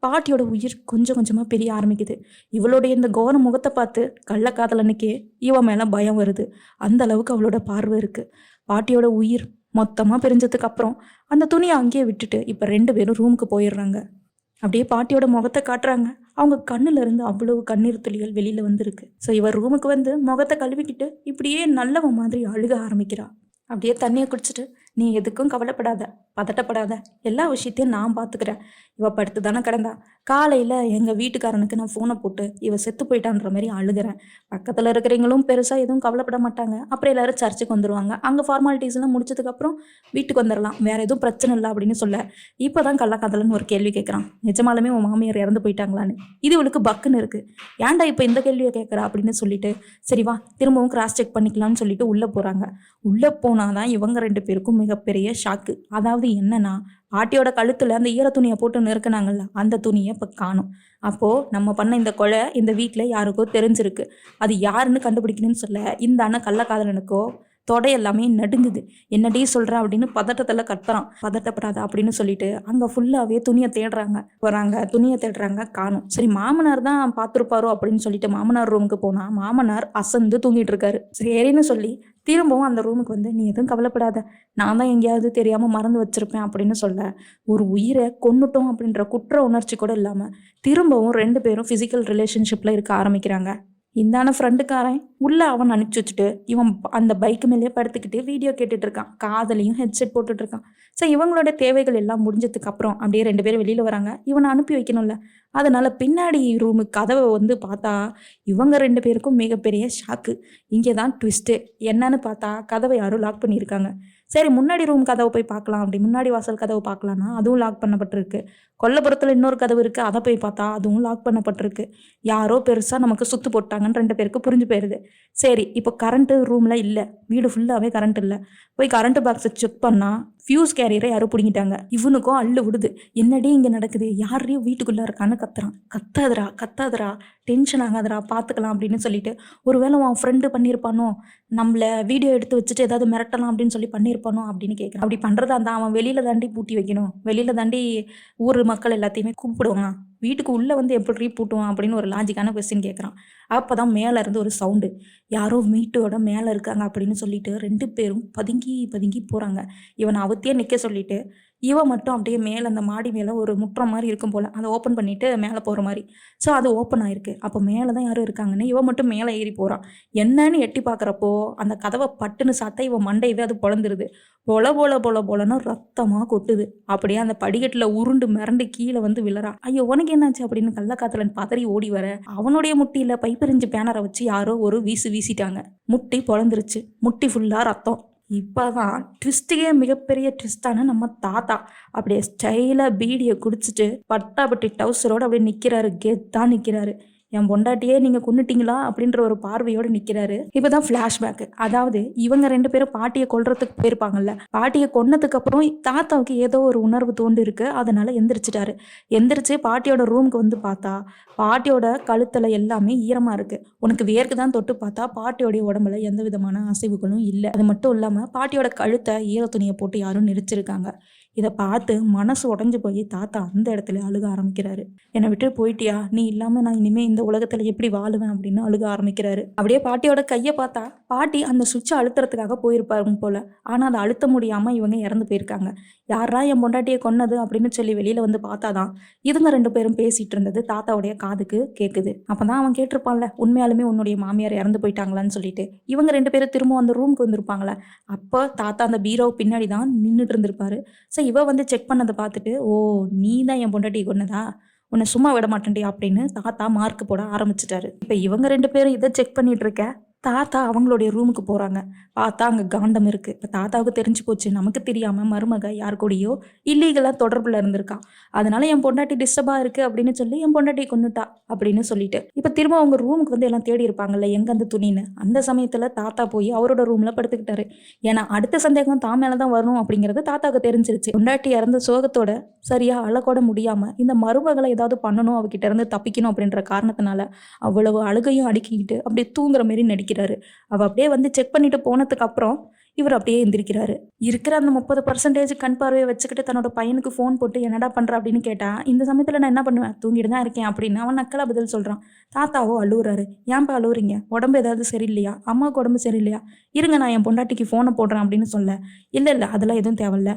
பாட்டியோட உயிர் கொஞ்சம் கொஞ்சமாக பிரிய ஆரம்பிக்குது. இவளுடைய இந்த கோர முகத்தை பார்த்து கள்ளக்காதலனுக்கே இவன் மேலே பயம் வருது. அந்த அளவுக்கு அவளோட பார்வை இருக்கு. பாட்டியோட உயிர் மொத்தமாக பிரிஞ்சதுக்கு அப்புறம் அந்த துணியை அங்கேயே விட்டுட்டு இப்போ 2 பேரும் ரூமுக்கு போயிடுறாங்க. அப்படியே பாட்டியோட முகத்தை காட்டுறாங்க. அவங்க கண்ணுல இருந்து அவ்வளவு கண்ணீர் துளிகள் வெளியில வந்திருக்கு. ஸோ இவர் ரூமுக்கு வந்து முகத்தை கழுவிக்கிட்டு இப்படியே நல்லவ மாதிரி அழுக ஆரம்பிக்கிறா. அப்படியே தண்ணியை குடிச்சிட்டு, நீ எதுக்கும் கவலைப்படாத, பதட்டப்படாத, எல்லா விஷயத்தையும் நான் பார்த்துக்கிறேன். இவ படுத்து தானே கிடந்தா, காலையில் எங்கள் வீட்டுக்காரனுக்கு நான் ஃபோனை போட்டு இவ செத்து போயிட்டான்ற மாதிரி அழுகிறேன். பக்கத்தில் இருக்கிறவங்களும் பெருசாக எதுவும் கவலைப்பட மாட்டாங்க. அப்புறம் எல்லாரும் சர்ச்சுக்கு வந்துடுவாங்க. அங்கே ஃபார்மாலிட்டிஸ்லாம் முடிச்சதுக்கப்புறம் வீட்டுக்கு வந்துடலாம், வேற எதுவும் பிரச்சனை இல்லை அப்படின்னு சொல்ல இப்போ தான் கள்ளக்காதலன்னு ஒரு கேள்வி கேட்குறான். நிஜமாலுமே உன் மாமியார் இறந்து போயிட்டாங்களான்னு. இது இவளுக்கு பக்குன்னு இருக்குது. ஏன்டா இப்போ இந்த கேள்வியை கேட்குறா அப்படின்னு சொல்லிட்டு சரி வா திரும்பவும் கிராஸ் செக் பண்ணிக்கலாம்னு சொல்லிட்டு உள்ளே போகிறாங்க. உள்ளே போனாதான் இவங்க 2 பேருக்கும் மிகப்பெரிய ஷாக்கு. அதாவது என்னன்னா, பாட்டியோட கழுத்துல அந்த ஈர துணியை போட்டு நெருக்குனாங்கல்ல, அந்த துணியை இப்போ காணும். அப்போ நம்ம பண்ண இந்த கொலை இந்த வீட்டில் யாருக்கோ தெரிஞ்சிருக்கு. அது யாருன்னு கண்டுபிடிக்கணும்னு சொல்ல இந்த அண்ணன் கள்ளக்காதலனுக்கோ தொடை எல்லாமே நடுங்குது. என்னடி சொல்ற அப்படின்னு பதட்டத்தில் கத்துறான். பதட்டப்படாத அப்படின்னு சொல்லிட்டு அங்கே ஃபுல்லாகவே துணியை தேடுறாங்க. போகிறாங்க, துணியை தேடுறாங்க, காணும். சரி, மாமனார் தான் பார்த்துருப்பாரோ அப்படின்னு சொல்லிட்டு மாமனார் ரூமுக்கு போனால் மாமனார் அசந்து தூங்கிட்டு இருக்காரு. சரின்னு சொல்லி திரும்பவும் அந்த ரூமுக்கு வந்து, நீ எதுவும் கவலைப்படாத, நான் தான் எங்கேயாவது தெரியாமல் மறந்து வச்சிருப்பேன் அப்படின்னு சொல்ல, ஒரு உயிரை கொன்னுட்டோம் அப்படின்ற குற்ற உணர்ச்சி கூட இல்லாமல் திரும்பவும் 2 பேரும் ஃபிசிக்கல் ரிலேஷன்ஷிப்பில் இருக்க ஆரம்பிக்கிறாங்க. இந்தான ஃப்ரெண்டுக்காரன் உள்ள அவன் அனுப்பிச்சி வச்சுட்டு இவன் அந்த பைக்கு மேலேயே படுத்துக்கிட்டு வீடியோ கேட்டுட்டு இருக்கான். காதலையும் ஹெட்செட் போட்டுட்டு இருக்கான். ஸோ இவங்களோட தேவைகள் எல்லாம் முடிஞ்சதுக்கு அப்புறம் அப்படியே 2 பேரும் வெளியில் வராங்க. இவனை அனுப்பி வைக்கணும்ல, அதனால பின்னாடி ரூமுக்கு கதவை வந்து பார்த்தா இவங்க 2 பேருக்கும் மிகப்பெரிய ஷாக்கு. இங்கே தான் ட்விஸ்ட்டு. என்னன்னு பார்த்தா கதவை யாரும் லாக் பண்ணியிருக்காங்க. சரி, முன்னாடி ரூம் கதவை போய் பார்க்கலாம், அப்படி முன்னாடி வாசல் கதவை பார்க்கலான்னா அதுவும் லாக் பண்ணப்பட்டிருக்கு. கொல்லப்புறத்தில் இன்னொரு கதவு இருக்குது, அதை போய் பார்த்தா அதுவும் லாக் பண்ணப்பட்டிருக்கு. யாரோ பெருசாக நமக்கு சுற்று போட்டாங்கன்னு 2 பேருக்கு புரிஞ்சு போயிடுது. சரி, இப்போ கரண்ட்டு ரூமில் இல்லை, வீடு ஃபுல்லாகவே கரண்ட் இல்லை. போய் கரண்ட் பாக்ஸை செக் பண்ணால் ஃபியூஸ் கேரியரை யாரும் பிடிங்கிட்டாங்க. இவனுக்கும் அள்ளு விடுது. என்னடி இங்கே நடக்குது, யாரையும் வீட்டுக்குள்ளே இருக்கான்னு கத்துறான். கத்தாதரா, டென்ஷன் ஆகாதரா, பார்த்துக்கலாம் அப்படின்னு சொல்லிட்டு, ஒருவேளை உன் ஃப்ரெண்டு பண்ணியிருப்பானோ, நம்மளை வீடியோ எடுத்து வச்சுட்டு ஏதாவது மிரட்டலாம் அப்படின்னு சொல்லி பண்ணியிருப்பானோ அப்படின்னு கேட்குறான். அப்படி பண்ணுறதா இருந்தால் அவன் வெளியில் தாண்டி பூட்டி வைக்கணும், வெளியில் தாண்டி ஊர் மக்கள் எல்லாத்தையுமே கூப்பிடுவான், வீட்டுக்கு உள்ளே வந்து எப்படி பூட்டுவான் அப்படின்னு ஒரு லாஜிக்கான கொஸ்டின் கேட்குறான். அப்போ தான் மேலே இருந்து ஒரு சவுண்டு, யாரோ வீட்டோட மேலே இருக்காங்க அப்படின்னு சொல்லிட்டு 2 பேரும் பதுங்கி போகிறாங்க. இவனை அவத்தியே நிற்க சொல்லிட்டு இவன் மட்டும் அப்படியே மேலே அந்த மாடி மேலே ஒரு முற்றம் மாதிரி இருக்கும் போல் அதை ஓப்பன் பண்ணிவிட்டு மேலே போகிற மாதிரி. ஸோ அது ஓப்பன் ஆகிருக்கு. அப்போ மேலே தான் யாரும் இருக்காங்கன்னு இவன் மட்டும் மேலே ஏறி போகிறான். என்னன்னு எட்டி பார்க்குறப்போ அந்த கதவை பட்டுன்னு சாத்தா இவன் மண்டையவே அது பொழந்துருது. போலன்னு ரத்தமாக கொட்டுது. அப்படியே அந்த படிக்கட்டில் உருண்டு மிரண்டு கீழே வந்து விழறா. ஐயோ, உனக்கு என்னாச்சு அப்படின்னு கள்ளக்காதலன் பதறி ஓடி வர, அவனுடைய முட்டியில் பைப்பெறிஞ்சு பேனரை வச்சு யாரோ ஒரு வீசிட்டாங்க. முட்டி பொழந்துருச்சு. முட்டி ஃபுல்லாக ரத்தம். இப்போதான் ட்விஸ்ட்டுக்கே மிகப்பெரிய ட்விஸ்டான நம்ம தாத்தா அப்படியே ஸ்டைலாக பீடியை குடிச்சிட்டு பட்டாபட்டி டவுசரோடு அப்படியே நிற்கிறாரு. கெத்தான் நிற்கிறாரு. என் பொண்டாட்டியே நீங்கள் கொன்னுட்டீங்களா அப்படின்ற ஒரு பார்வையோடு நிற்கிறாரு. இப்போ தான் ஃப்ளாஷ்பேக்கு. அதாவது இவங்க 2 பேரும் பாட்டியை கொல்றதுக்கு போயிருப்பாங்கல்ல, பாட்டியை கொன்னதுக்கு அப்புறம் தாத்தாவுக்கு ஏதோ ஒரு உணர்வு தோண்டு இருக்கு. அதனால எந்திரிச்சிட்டாரு. எந்திரிச்சு பாட்டியோட ரூமுக்கு வந்து பார்த்தா பாட்டியோட கழுத்தில் எல்லாமே ஈரமாக இருக்குது. உனக்கு வேர்க்கு தான் தொட்டு பார்த்தா பாட்டியோடைய உடம்புல எந்த விதமான அசைவுகளும் இல்லை. அது மட்டும் இல்லாமல் பாட்டியோட கழுத்தை ஈர துணியை போட்டு யாரும் நெரிச்சிருக்காங்க. இதை பார்த்து மனசு உடஞ்சி போய் தாத்தா அந்த இடத்துல அழுக ஆரம்பிக்கிறாரு. என்னை விட்டு போயிட்டியா, நீ இல்லாமல் நான் இனிமேல் இந்த உலகத்தில் எப்படி வாழுவேன் அப்படின்னு அழுக ஆரம்பிக்கிறாரு. அப்படியே பாட்டியோட கையை பார்த்தா பாட்டி அந்த சுவிட்சை அழுத்துறதுக்காக போயிருப்பாருங்க போல. ஆனால் அதை அழுத்த முடியாமல் இவங்க இறந்து போயிருக்காங்க. யாரா என் பொண்டாட்டியை கொன்னது அப்படின்னு சொல்லி வெளியில் வந்து பார்த்தாதான் இதுங்க 2 பேரும் பேசிகிட்டு இருந்தது தாத்தாவுடைய காதுக்கு கேட்குது. அப்போ தான் அவன் கேட்டிருப்பான்ல, உண்மையாலுமே உன்னுடைய மாமியார் இறந்து போயிட்டாங்களான்னு சொல்லிட்டு. இவங்க 2 பேரும் திரும்ப அந்த ரூமுக்கு வந்திருப்பாங்களே, அப்போ தாத்தா அந்த பீரோ பின்னாடி தான் நின்றுட்டு இருந்திருப்பாரு. ஸோ இவ வந்து செக் பண்ணதை பார்த்துட்டு, ஓ நீ தான் என் பொண்டாட்டியை கொன்னதா, உன்னை சும்மா விட மாட்டேன்டி அப்படின்னு தாத்தா மார்க் போட ஆரம்பிச்சிட்டாரு. இப்போ இவங்க 2 பேரும் இதை செக் பண்ணிட்டு இருக்க தாத்தா அவங்களுடைய ரூமுக்கு போகிறாங்க. பார்த்தா அங்கே காண்டம் இருக்குது. இப்போ தாத்தாவுக்கு தெரிஞ்சு போச்சு, நமக்கு தெரியாமல் மருமக யார் கூடயோ இல்லீகலாக தொடர்பில் இருந்திருக்கான். அதனால என் பொண்டாட்டி டிஸ்டர்பாக இருக்குது அப்படின்னு சொல்லி என் பொண்டாட்டி கொன்னுட்டா அப்படின்னு சொல்லிட்டு இப்போ திரும்ப அவங்க ரூமுக்கு வந்து எல்லாம் தேடி இருப்பாங்கல்ல எங்கே அந்த துணின்னு. அந்த சமயத்தில் தாத்தா போய் அவரோட ரூமில் படுத்துக்கிட்டாரு. ஏன்னா அடுத்த சந்தேகம் தான் மேலே தான் வரணும் அப்படிங்கிறது தாத்தாவுக்கு தெரிஞ்சிருச்சு. பொண்டாட்டி இறந்த சோகத்தோட சரியாக அழக்கூட முடியாமல் இந்த மருமகளை ஏதாவது பண்ணணும், அவகிட்ட இருந்து தப்பிக்கணும் அப்படின்ற காரணத்தினால அவ்வளவு அழுகையும் அடுக்கிக்கிட்டு அப்படியே தூங்குற மாரி நடிக்கிறாரு. அவள் அப்படியே வந்து செக் பண்ணிட்டு போனதுக்கு அப்புறம் இவர் அப்படியே எந்திரிக்கிறாரு. இருக்கிற அந்த 30% கண் பார்வையை வச்சுக்கிட்டு தன்னோட பையனுக்கு ஃபோன் போட்டு என்னடா பண்ணுற அப்படின்னு கேட்டால், இந்த சமயத்தில் நான் என்ன பண்ணுவேன், தூங்கிட்டு தான் இருக்கேன் அப்படின்னு அவன் நக்கலாக பதில் சொல்கிறான். தாத்தாவோ அழுகுறாரு. ஏன்பா அழுகுறீங்க, உடம்பு ஏதாவது சரியில்லையா, அம்மாவுக்கு உடம்பு சரியில்லையா, இருங்க நான் என் பொண்டாட்டிக்கு ஃபோனை போடுறேன் அப்படின்னு சொல்ல, இல்லை அதெல்லாம் எதுவும் தேவையில்ல,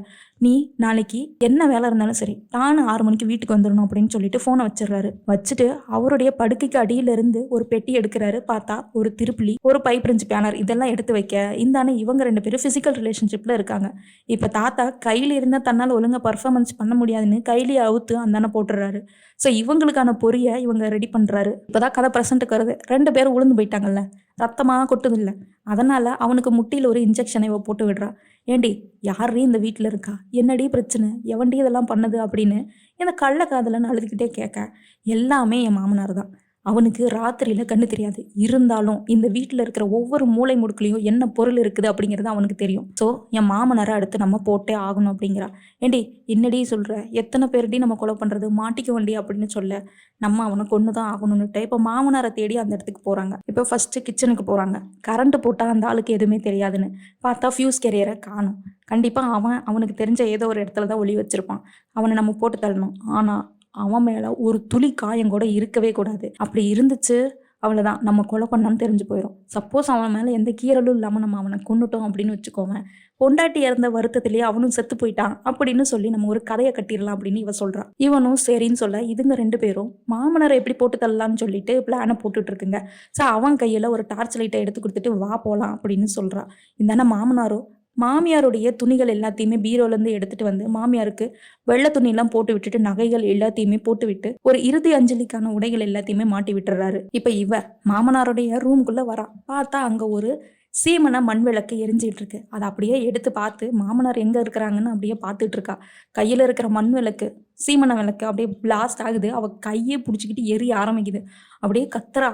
நீ நாளைக்கு என்ன வேலை இருந்தாலும் சரி நானும் 6 மணிக்கு வீட்டுக்கு வந்துடணும் அப்படின்னு சொல்லிட்டு ஃபோனை வச்சிடறாரு. வச்சுட்டு அவருடைய படுக்கைக்கு அடியிலிருந்து ஒரு பெட்டி எடுக்கிறாரு. பார்த்தா ஒரு திருப்புளி, ஒரு பைப்ரிஞ்சு பேனர் இதெல்லாம் எடுத்து வைக்க இந்தானே இவங்க 2 பேரும் ஃபிசிக்கல் ரிலேஷன்ஷிப்பில் இருக்காங்க. இப்போ தாத்தா கையில் இருந்தால் தன்னால் ஒழுங்காக பர்ஃபார்மன்ஸ் பண்ண முடியாதுன்னு கையிலேயே அவுத்து அந்தானே போட்டுடுறாரு. ஸோ இவங்களுக்கான பொரியை இவங்க ரெடி பண்ணுறாரு. இப்போதான் கதை ப்ரெசென்ட்டுக்கு வருது. 2 பேரும் உளுந்து போயிட்டாங்கல்ல, ரத்தமாக கொட்டுது இல்லை, அதனால் அவனுக்கு முட்டியில் ஒரு இன்ஜெக்ஷனை இவ போட்டு விடுறா. ஏண்டி யாரே இந்த வீட்டில் இருக்கா, என்னடி பிரச்சனை, எவன்டி இதெல்லாம் பண்ணது அப்படின்னு இந்த கள்ளக்காதலன்னு அழுதுகிட்டே கேட்க, எல்லாமே என் மாமனார் தான், அவனுக்கு ராத்திரியில கண்ணு தெரியாது. இருந்தாலும் இந்த வீட்டில் இருக்கிற ஒவ்வொரு மூலை முடுக்குலையும் என்ன பொருள் இருக்குது அப்படிங்கிறது அவனுக்கு தெரியும். ஸோ என் மாமனாரை அடுத்து நம்ம போட்டே ஆகணும் அப்படிங்கிறா. ஏண்டி என்னடி சொல்ற, எத்தனை பேருடி நம்ம கொலை பண்றது, மாட்டிக்க வேண்டி அப்படின்னு சொல்ல நம்ம அவனை கொண்டு தான் ஆகணும்னுட்டு இப்போ மாமனாரை தேடி அந்த இடத்துக்கு போறாங்க. இப்போ ஃபர்ஸ்ட் கிச்சனுக்கு போறாங்க. கரண்ட் போட்டால் அந்த ஆளுக்கு எதுவுமே தெரியாதுன்னு பார்த்தா ஃபியூஸ் கேரியரை காணும். கண்டிப்பாக அவனுக்கு தெரிஞ்ச ஏதோ ஒரு இடத்துல தான் ஒளி வச்சிருப்பான். அவனை நம்ம போட்டு தள்ளணும். ஆனால் அவன் மேலே ஒரு துளி காயம் கூட இருக்கவே கூடாது. அப்படி இருந்துச்சு அவ்வளோதான், நம்ம கொலை பண்ணான்னு தெரிஞ்சு போயிடும். சப்போஸ் அவன் மேலே எந்த கீறலும் இல்லாமல் நம்ம அவனை கொண்டுட்டோம் அப்படின்னு வச்சுக்கோங்க, பொண்டாட்டி இறந்த வருத்தத்திலேயே அவனும் செத்து போயிட்டான் அப்படின்னு சொல்லி நம்ம ஒரு கதையை கட்டிடலாம் அப்படின்னு இவ சொல்கிறான். இவனும் சரின்னு சொல்ல இதுங்க 2 பேரும் மாமனாரை எப்படி போட்டு தள்ளலான்னு சொல்லிட்டு பிளானை போட்டுட்டு இருக்குங்க. ஸோ அவன் கையில் ஒரு டார்ச் லைட்டை எடுத்து கொடுத்துட்டு வா போகலாம் அப்படின்னு சொல்கிறான். இந்தான மாமனாரோ மாமியாருடைய துணிகள் எல்லாத்தையுமே பீரோலேருந்து எடுத்துட்டு வந்து மாமியாருக்கு வெள்ளை துணியெல்லாம் போட்டு விட்டுட்டு நகைகள் எல்லாத்தையுமே போட்டு விட்டு ஒரு இறுதி அஞ்சலிக்கான உடைகள் எல்லாத்தையுமே மாட்டி விட்டுறாரு. இப்போ இவ மாமனாருடைய ரூம்குள்ளே வரா. பார்த்தா அங்கே ஒரு சீமனை மண் விளக்கு எரிஞ்சிட்டு இருக்கு. அதை அப்படியே எடுத்து பார்த்து மாமனார் எங்கே இருக்கிறாங்கன்னு அப்படியே பார்த்துட்டு இருக்கா. கையில் இருக்கிற மண் விளக்கு சீமனை விளக்கு அப்படியே பிளாஸ்ட் ஆகுது. அவள் கையே பிடிச்சிக்கிட்டு எரிய ஆரம்பிக்குது. அப்படியே கத்துறா,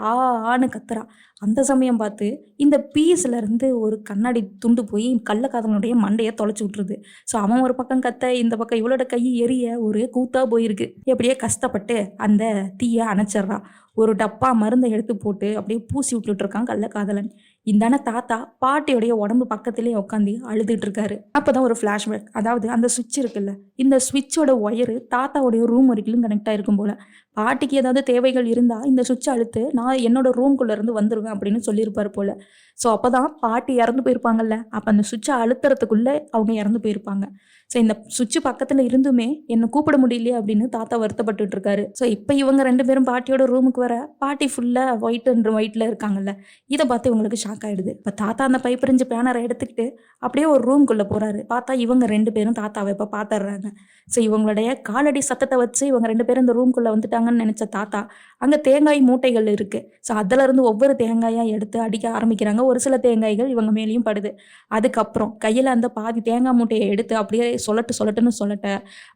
ஆன்னு கத்துறா. அந்த சமயம் பார்த்து இந்த பீஸ்ல இருந்து ஒரு கண்ணாடி துண்டு போய் கள்ளக்காதலனுடைய மண்டையை தொலைச்சி விட்டுருது. ஸோ அவன் ஒரு பக்கம் கத்த, இந்த பக்கம் இவளோட கை எரிய ஒரே கூத்தா போயிருக்கு. எப்படியே கஷ்டப்பட்டு அந்த தீயை அணைச்சிட்றான். ஒரு டப்பா மருந்தை எடுத்து போட்டு அப்படியே பூசி விட்டுட்டு இருக்கான் கள்ளக்காதலன். இந்தான தாத்தா பாட்டியோடைய உடம்பு பக்கத்திலே உட்காந்து அழுதுட்டு இருக்காரு. அப்போதான் ஒரு ஃப்ளாஷ்பேக். அதாவது அந்த சுவிட்ச் இருக்குல்ல, இந்த சுவிட்சோட ஒயரு தாத்தாவுடைய ரூம் வரைக்கும் கனெக்ட் ஆயிருக்கும் போல. பாட்டிக்கு ஏதாவது தேவைகள் இருந்தால் இந்த சுவிட்சை அழுத்து நான் என்னோட ரூம்குள்ளே இருந்து வந்துடுவேன் அப்படின்னு சொல்லியிருப்பார் போல. ஸோ அப்போ தான் பாட்டி இறந்து போயிருப்பாங்கல்ல, அப்போ அந்த சுவிட்சை அழுத்துறதுக்குள்ளே அவங்க இறந்து போயிருப்பாங்க. ஸோ இந்த சுவிட்சு பக்கத்தில் இருந்துமே என்னை கூப்பிட முடியலையே அப்படின்னு தாத்தா வருத்தப்பட்டு இருக்காரு. ஸோ இப்போ இவங்க 2 பேரும் பாட்டியோட ரூமுக்கு வர பாட்டி ஃபுல்லாக ஒயிட்டில் இருக்காங்கல்ல. இதை பார்த்து இவங்களுக்கு ஷாக் ஆகிடுது. இப்போ தாத்தா அந்த பைப்பறிஞ்சு பேனரை எடுத்துக்கிட்டு அப்படியே ஒரு ரூம்குள்ளே போகிறாரு. பார்த்தா இவங்க 2 பேரும் தாத்தாவை இப்போ பார்த்துடுறாங்க. ஸோ இவங்களுடைய காலடி சத்தத்தை வச்சு இவங்க 2 பேரும் இந்த ரூம்குள்ளே வந்துட்டாங்கன்னு நினச்ச தாத்தா அங்கே தேங்காய் மூட்டைகள் இருக்குது. ஸோ அதிலிருந்து ஒவ்வொரு தேங்காயாக எடுத்து அடிக்க ஆரம்பிக்கிறாங்க. ஒரு சில தேங்காய்கள் இவங்க மேலேயும் படுது. அதுக்கப்புறம் கையில் அந்த பாதி தேங்காய் மூட்டையை எடுத்து அப்படியே சொல்லட்டுன்னு சொல்லட்ட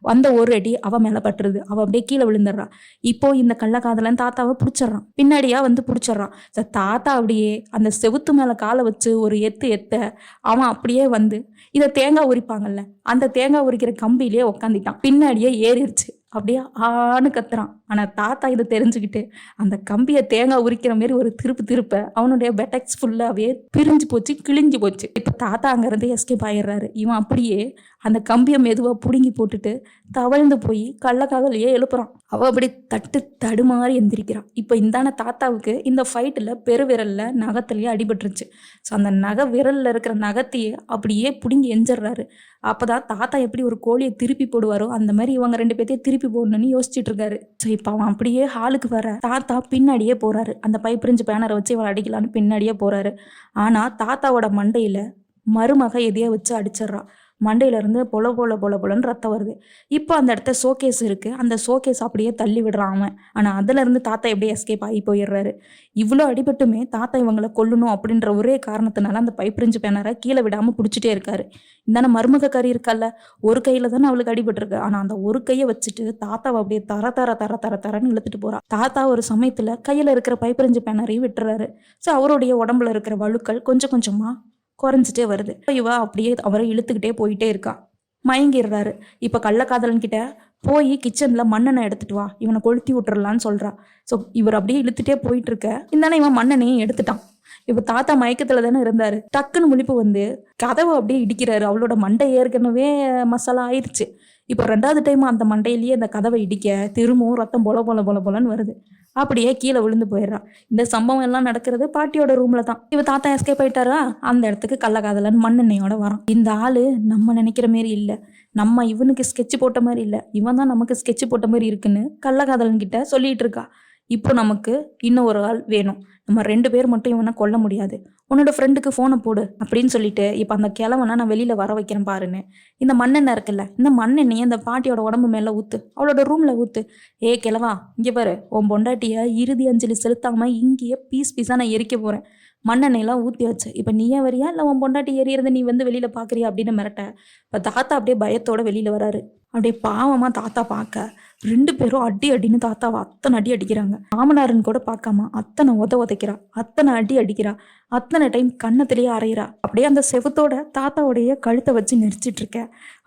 வந்த ஒரு அடி அவ மேலே பட்டுருது. அவள் அப்படியே கீழே விழுந்துடுறா. இப்போ இந்த கள்ளக்காதலன் தாத்தாவை பிடிச்சிட்றான். பின்னாடியா வந்து பிடிச்சிட்றான். தாத்தா அப்படியே அந்த செவுத்து மேலே காலை வச்சு ஒரு எத்த அவன் அப்படியே வந்து இதை தேங்காய் உரிப்பாங்கல்ல, அந்த தேங்காய் உரிக்கிற கம்பியிலே உக்காந்துட்டான். பின்னாடியே ஏறிடுச்சு. அப்படியே ஆன்னு கத்துறான். ஆனால் தாத்தா இதை தெரிஞ்சுக்கிட்டு அந்த கம்பியை தேங்காய் உரிக்கிற மாதிரி ஒரு திருப்ப அவனுடைய பெட்டக்ஸ் ஃபுல்லாகவே பிரிஞ்சு போச்சு, கிழிஞ்சு போச்சு. இப்போ தாத்தா அங்கேருந்து எஸ்கேப் ஆகிடுறாரு. இவன் அப்படியே அந்த கம்பியை மெதுவாக பிடுங்கி போட்டுட்டு தவழ்ந்து போய் கள்ளக்காதலையே எழுப்புறான். அவள் அப்படி தடுமாறி எந்திரிக்கிறான். இப்போ இந்தான தாத்தாவுக்கு இந்த ஃபைட்டில் பெருவிரலில் நகத்துலேயே அடிபட்டுருச்சு. ஸோ அந்த நகை விரலில் இருக்கிற நகத்தையே அப்படியே பிடுங்கி எஞ்சிடுறாரு. அப்போ தான் தாத்தா எப்படி ஒரு கோழியை திருப்பி போடுவாரோ அந்த மாதிரி இவங்க 2 பேர்த்தையும் திருப்பி போடணும்னு யோசிச்சுட்டு இருக்காரு. ஸோ இப்போ அவன் அப்படியே ஹாலுக்கு வர தாத்தா பின்னாடியே போகிறாரு. அந்த பைப்பறிஞ்சு பேனரை வச்சு இவன் அடிக்கலான்னு பின்னாடியே போகிறாரு. ஆனால் தாத்தாவோட மண்டையில் மருமக எதையோ வச்சு அடிச்சிட்றா. மண்டையிலேருந்து பொலன்னு ரத்தம் வருது. இப்போ அந்த இடத்த ஷோகேஸ் இருக்குது. அந்த ஷோகேஸ் அப்படியே தள்ளி விடுறான் அவன். ஆனால் அதிலேருந்து தாத்தா எப்படியே எஸ்கேப் ஆகி போயிடுறாரு. இவ்வளோ அடிபட்டுமே தாத்தா இவங்களை கொல்லணும் அப்படின்ற ஒரே காரணத்தினால அந்த பைப்பறிஞ்சு பேனரை கீழே விடாமல் பிடிச்சிட்டே இருக்காரு. இந்தான மருமக கறி இருக்கல்ல, ஒரு கையில் தானே அவளுக்கு அடிபட்டிருக்கு. ஆனால் அந்த ஒரு கையை வச்சுட்டு தாத்தாவை அப்படியே தரன்னு இழுத்துட்டு போறா. தாத்தா ஒரு சமயத்தில் கையில் இருக்கிற பைப்பறிஞ்சு பேனரையும் விட்டுறாரு. ஸோ அவருடைய உடம்புல இருக்கிற வழுக்கள் கொஞ்சம் கொஞ்சமாக குறைஞ்சிட்டே வருது. இவ அப்படியே அவரை இழுத்துக்கிட்டே போயிட்டே இருக்கா. மயங்கிடுறாரு. இப்போ கள்ளக்காதலன் கிட்ட போய் கிச்சனில் மண்ணெண்ணெய் எடுத்துட்டு வா, இவனை கொளுத்தி விட்டுறலான்னு சொல்கிறா. ஸோ இவர் அப்படியே இழுத்துட்டே போயிட்டு இருக்க. இந்தானே இவன் மண்ணெண்ணையும் எடுத்துட்டான். இப்போ தாத்தா மயக்கத்தில் தானே இருந்தார். டக்குன்னு முழிப்பு வந்து கதவை அப்படியே இடிக்கிறாரு. அவளோட மண்டை ஏற்கனவே மசாலா ஆயிடுச்சு. இப்போ 2வது டைம் அந்த மண்டையிலேயே அந்த கதவை இடிக்க திரும்பவும் ரத்தம் பொலன்னு வருது. அப்படியே கீழே விழுந்து போயிடுறான். இந்த சம்பவம் எல்லாம் நடக்கிறது பாட்டியோட ரூம்ல தான். இவ தாத்தா எஸ்கேப் ஆயிட்டாரா, அந்த இடத்துக்கு கள்ளக்காதலன் மண்ணெண்ணையோட வரான். இந்த ஆளு நம்ம நினைக்கிற மாரி இல்லை, நம்ம இவனுக்கு ஸ்கெட்ச் போட்ட மாதிரி இல்லை, இவன் தான் நமக்கு ஸ்கெட்ச் போட்ட மாதிரி இருக்குன்னு கள்ளக்காதலன் கிட்ட சொல்லிட்டு இருக்கா. இப்போ நமக்கு இன்னும் ஒரு ஆள் வேணும். நம்ம 2 பேர் மட்டும் இவனை கொல்ல முடியாது. உன்னோட ஃப்ரெண்டுக்கு ஃபோனை போடு அப்படின்னு சொல்லிட்டு இப்போ அந்த கிழவனை நான் வெளியில் வர வைக்கிறேன் பாருன்னு இந்த மண்ணெண்ணெய் இருக்குல்ல, இந்த மண்ணெண்ணெயை அந்த பாட்டியோட உடம்பு மேலே ஊற்று, அவளோட ரூமில் ஊற்று. ஏ கிழவா, இங்கே பாரு, உன் பொண்டாட்டியை இறுதி அஞ்சலி செலுத்தாமல் இங்கேயே பீஸாக நான் எரிக்க போகிறேன். மண்ணெண்ணெயெல்லாம் ஊற்றி வச்சு இப்போ நீயே வரியா இல்லை உன் பொண்டாட்டி எரியறதை நீ வந்து வெளியில் பார்க்குறியா அப்படின்னு மிரட்ட. இப்போ தாத்தா அப்படியே பயத்தோட வெளியில் வராரு. அப்படியே பாவமாக தாத்தா பார்க்க 2 பேரும் அடி அடின்னு தாத்தாவை அத்தனை அடி அடிக்கிறாங்க. மாமனாருன்னு கூட பார்க்காம அத்தனை உதைக்கிறா, அத்தனை அடி அடிக்கிறா, அத்தனை டைம் கன்னத்திலேயே அரைகிறா. அப்படியே அந்த செவுத்தோட தாத்தாவுடைய கழுத்தை வச்சு நெரிச்சிட்டு இருக்க.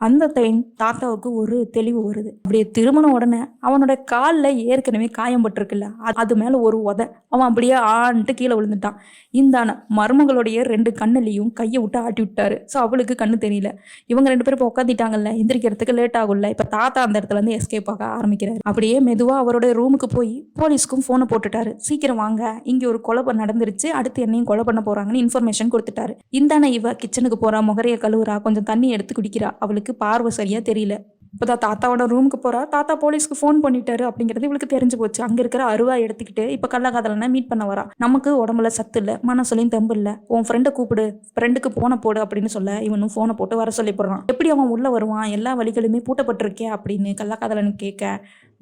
அந்த டைம் தாத்தாவுக்கு ஒரு தெளிவு வருது. அப்படியே திருமண உடனே அவனோட காலில் ஏற்கனவே காயம் பட்டிருக்குல்ல, அது மேல ஒரு அவன் அப்படியே ஆன்ட்டு கீழே விழுந்துட்டான். இந்தான மருமகளுடைய 2 கண்ணுலையும் கையை விட்டு ஆட்டி விட்டாரு. ஸோ அவளுக்கு கண்ணு தெரியல. இவங்க 2 பேரும் இப்போ உட்காந்துட்டாங்கல்ல, எந்திரிக்கிறதுக்கு லேட் ஆகும்ல. இப்போ தாத்தா அந்த இடத்துல இருந்து எஸ்கேப் ஆக ஆரம்பிக்கிறாரு. அப்படியே மெதுவா அவரோட ரூமுக்கு போய் போலீஸ்க்கும் போனை போட்டுட்டாரு. சீக்கிரம் வாங்க, இங்க ஒரு கொலை நடந்துருச்சு, அடுத்து என்னையும் கொலை பண்ண போறாங்கன்னு இன்ஃபர்மேஷன் கொடுத்துட்டாரு. இந்தான இவ கிச்சனுக்கு போறா, முகரைய கழுவுறா, கொஞ்சம் தண்ணி எடுத்து குடிக்கிறா. அவளுக்கு பார்வை சரியா தெரியல. இப்போதான் தாத்தாவோட ரூமுக்கு போறா. தாத்தா போலீஸ்க்கு ஃபோன் பண்ணிட்டாரு அப்படிங்கிறது இவளுக்கு தெரிஞ்சு போச்சு. அங்க இருக்கிற அருவா எடுத்துக்கிட்டு இப்ப கள்ளக்காதலனை மீட் பண்ண வரா. நமக்கு உடம்புல சத்து இல்ல, மனசுலையும் தெம்பு இல்ல, உன் ஃப்ரெண்டை கூப்பிடு, ஃப்ரெண்டுக்கு போனை போடு அப்படின்னு சொல்ல இவனும் போனை போட்டு வர சொல்லி போடுறான். எப்படி அவன் உள்ள வருவான், எல்லா வழிகளுமே பூட்டப்பட்டிருக்கே அப்படின்னு கள்ளக்காதலன் கேட்க,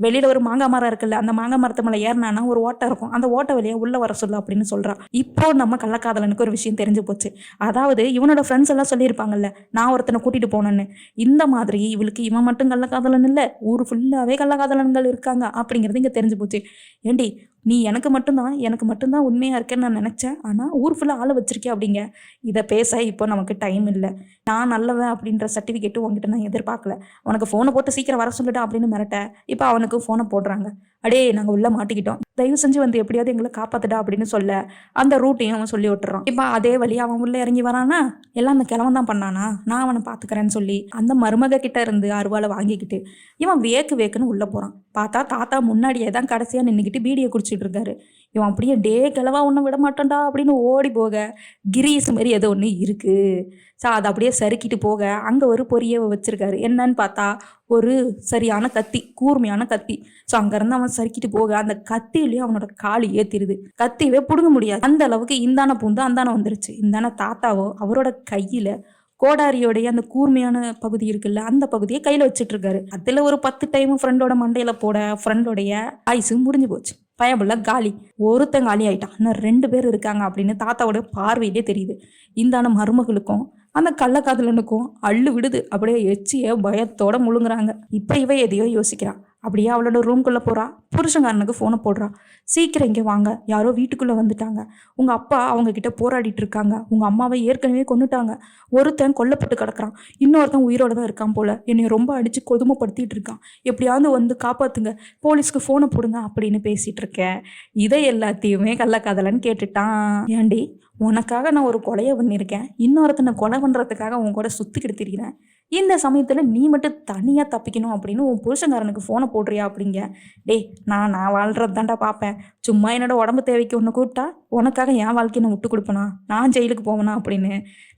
வெளியில ஒரு மாங்காய் மரம் இருக்குல்ல, அந்த மாங்காய் மரத்து மேல ஏறினானா ஒரு ஓட்டை இருக்கும், அந்த ஓட்டை வழியா உள்ள வர சொல்லு அப்படின்னு சொல்றான். இப்போ நம்ம கள்ளக்காதலனுக்கு ஒரு விஷயம் தெரிஞ்சு போச்சு. அதாவது இவனோட ஃப்ரெண்ட்ஸ் எல்லாம் சொல்லியிருப்பாங்கல்ல, நான் ஒருத்தனை கூட்டிட்டு போனேன்னு. இந்த மாதிரி இவளுக்கு இவன் மட்டும் கள்ளக்காதலன் இல்ல, ஊர் ஃபுல்லாவே கள்ளக்காதலன்கள் இருக்காங்க அப்படிங்கிறது இங்க தெரிஞ்சு போச்சு. ஏண்டி நீ எனக்கு மட்டும்தான் உண்மையா இருக்கேன்னு நான் நினைச்சேன், ஆனா ஊர் ஃபுல்லா ஆளை வச்சிருக்கேன் அப்படிங்க. இதை பேச இப்போ நமக்கு டைம் இல்லை. நான் நல்லவன் அப்படின்ற சர்டிஃபிகேட்டும் உங்ககிட்ட நான் எதிர்பார்க்கல. உனக்கு ஃபோனை போட்டு சீக்கிரம் வர சொல்லிட்டா அப்படின்னு மிரட்ட இப்போ அவனுக்கு ஃபோனை போடுறாங்க. அடே நாங்கள் உள்ள மாட்டிக்கிட்டோம், தயவு செஞ்சு வந்து எப்படியாவது எங்களை காப்பாத்துடா அப்படின்னு சொல்ல அந்த ரூட்டையும் அவன் சொல்லி விட்டுறான். இப்போ அதே வழி அவன் உள்ள இறங்கி வரானா, எல்லாம் அந்த கிழவன் தான் பண்ணானா, நான் அவனை பாத்துக்கிறேன்னு சொல்லி அந்த மருமக கிட்ட இருந்து அருவாலை வாங்கிக்கிட்டு இவன் வேக்குன்னு உள்ள போறான். பார்த்தா தாத்தா முன்னாடியே தான் கடைசியா நின்றுக்கிட்டு பீடியை குடிச்சிட்டு இருக்காரு. இவன் அப்படியே கிழவா ஒன்றும் விட மாட்டான்டா அப்படின்னு ஓடி போக கிரீஸ் மாதிரி ஏதோ ஒன்று இருக்கு. ஸோ அதை அப்படியே சறுக்கிட்டு போக அங்கே ஒரு பொரிய வச்சிருக்காரு. என்னன்னு பார்த்தா ஒரு சரியான கத்தி, கூர்மையான கத்தி. ஸோ அங்கேருந்து அவன் சறுக்கிட்டு போக அந்த கத்தியிலேயே அவனோட காலு ஏத்திருது. கத்தியவே பிடுங்க முடியாது, அந்த அளவுக்கு இந்தான பூந்து அந்தான வந்துருச்சு. இந்தான தாத்தாவோ அவரோட கையில கோடாரியோடைய அந்த கூர்மையான பகுதி இருக்குல்ல, அந்த பகுதியை கையில வச்சுட்டு இருக்காரு. அதுல ஒரு 10 டைம் ஃப்ரெண்டோட மண்டையில போட ஃப்ரெண்டோடைய ஆயுசு முடிஞ்சு போச்சு. பயபுள்ள காலி, ஒருத்தன் காலி ஆயிட்டான். இன்னும் 2 பேர் இருக்காங்க அப்படின்னு தாத்தாவோட பார்வையிலே தெரியுது. இந்தான மருமகளுக்கும் அந்த கள்ளக்காதலனுக்கும் அள்ளு விடுது. அப்படியே எச்சிய பயத்தோட முழுங்குறாங்க. இப்ப இவ எதையோ யோசிக்கிறான். அப்படியே அவளோட ரூம்குள்ள போறா. புருஷங்காரனுக்கு போனை போடுறா. சீக்கிரம் இங்கே வாங்க, யாரோ வீட்டுக்குள்ள வந்துட்டாங்க, உங்க அப்பா அவங்க கிட்ட போராடிட்டு இருக்காங்க, உங்க அம்மாவை ஏற்கனவே கொன்னுட்டாங்க, ஒருத்தன் கொல்லப்பட்டு கிடக்குறான், இன்னொருத்தன் உயிரோட தான் இருக்கான் போல, என்னை ரொம்ப அடிச்சு கொடுமைப்படுத்திட்டு இருக்கான், எப்படியாவது வந்து காப்பாத்துங்க, போலீஸ்க்கு போனை போடுங்க அப்படின்னு பேசிட்டு இருக்கேன். இதை எல்லாத்தையுமே கள்ளக்காதலன்னு கேட்டுட்டான். ஏண்டி உனக்காக நான் ஒரு கொலையை பண்ணியிருக்கேன், இன்னொருத்தனை கொலை பண்றதுக்காக உன் கூட சுத்திக்கிட்டு திரிகிறேன், இந்த சமயத்துல நீ மட்டும் தனியா தப்பிக்கணும் அப்படின்னு உன் புருஷங்காரனுக்கு போனை போடுறியா அப்படிங்க. டேய் நான் வாழ்றது தாண்டா பார்ப்பேன், சும்மா என்னோட உடம்பு தேவைக்கு ஒன்று கூப்பிட்டா உனக்காக என் வாழ்க்கையை நான் விட்டு கொடுப்பேனா, நான் ஜெயிலுக்கு போவேனா அப்படின்னு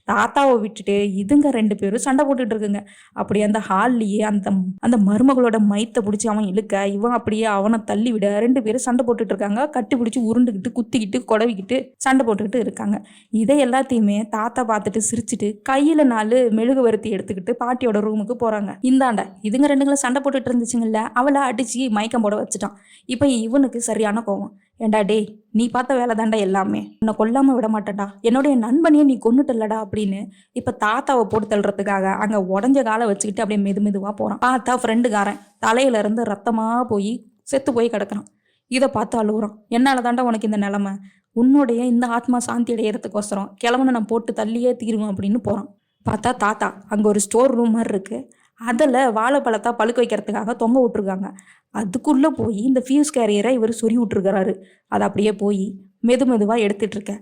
தாத்தாவை விட்டுட்டு இதுங்க 2 பேரும் சண்டை போட்டுட்டு இருக்குங்க. அப்படி அந்த ஹால்லையே அந்த மருமகளோட மைத்தை பிடிச்சி அவன் இழுக்க, இவன் அப்படியே அவனை தள்ளி விட 2 பேரும் சண்டை போட்டுட்டு இருக்காங்க. கட்டி பிடிச்சி உருண்டுக்கிட்டு குத்திக்கிட்டு கொடவிக்கிட்டு சண்டை போட்டுக்கிட்டு இருக்காங்க. இதை எல்லாத்தையுமே தாத்தா பார்த்துட்டு சிரிச்சுட்டு கையில 4 மெழுகு வறுத்தி எடுத்துக்கிட்டு பாட்டியோட ரூமுக்கு போறாங்க. இந்தாண்ட இதுங்க 2ங்களும் சண்டை போட்டுட்டு இருந்துச்சுங்கல்ல, அவளை அடிச்சு மயக்கம் போட வச்சுட்டான். இப்ப இவனுக்கு சரியான கோவம். ஏண்டா டேய் நீ பார்த்த வேலை தாண்டா எல்லாமே, உன்னை கொல்லாம விட மாட்டேன்டா, என்னுடைய நண்பனையே நீ கொன்னுட்டல்லடா அப்படின்னு இப்ப தாத்தாவை போட்டு தள்ளுறதுக்காக அங்க உடஞ்ச காலை வச்சுக்கிட்டு அப்படியே மெதுவா போறான். பார்த்தா ஃப்ரெண்டுக்காரன் தலையில இருந்து ரத்தமா போய் செத்து போய் கிடக்குறான். இதை பார்த்து அழுகுறான். என்னால தாண்டா உனக்கு இந்த நிலைமை, உன்னுடைய இந்த ஆத்மா சாந்தி அடையிறதுக்கோசரம் கிழவனை நான் போட்டு தள்ளியே தீருவேன் அப்படின்னு போறான். பார்த்தா தாத்தா அங்க ஒரு ஸ்டோர் ரூம் மாதிரி இருக்கு, அதில் வாழைப்பழத்தை பழுக்க வைக்கிறதுக்காக தொங்க விட்டுருக்காங்க. அதுக்குள்ளே போய் இந்த ஃபியூஸ் கேரியரை இவர் சொறி விட்டுருக்கிறாரு. அதை அப்படியே போய் மெதுவாக எடுத்துட்டு இருக்க.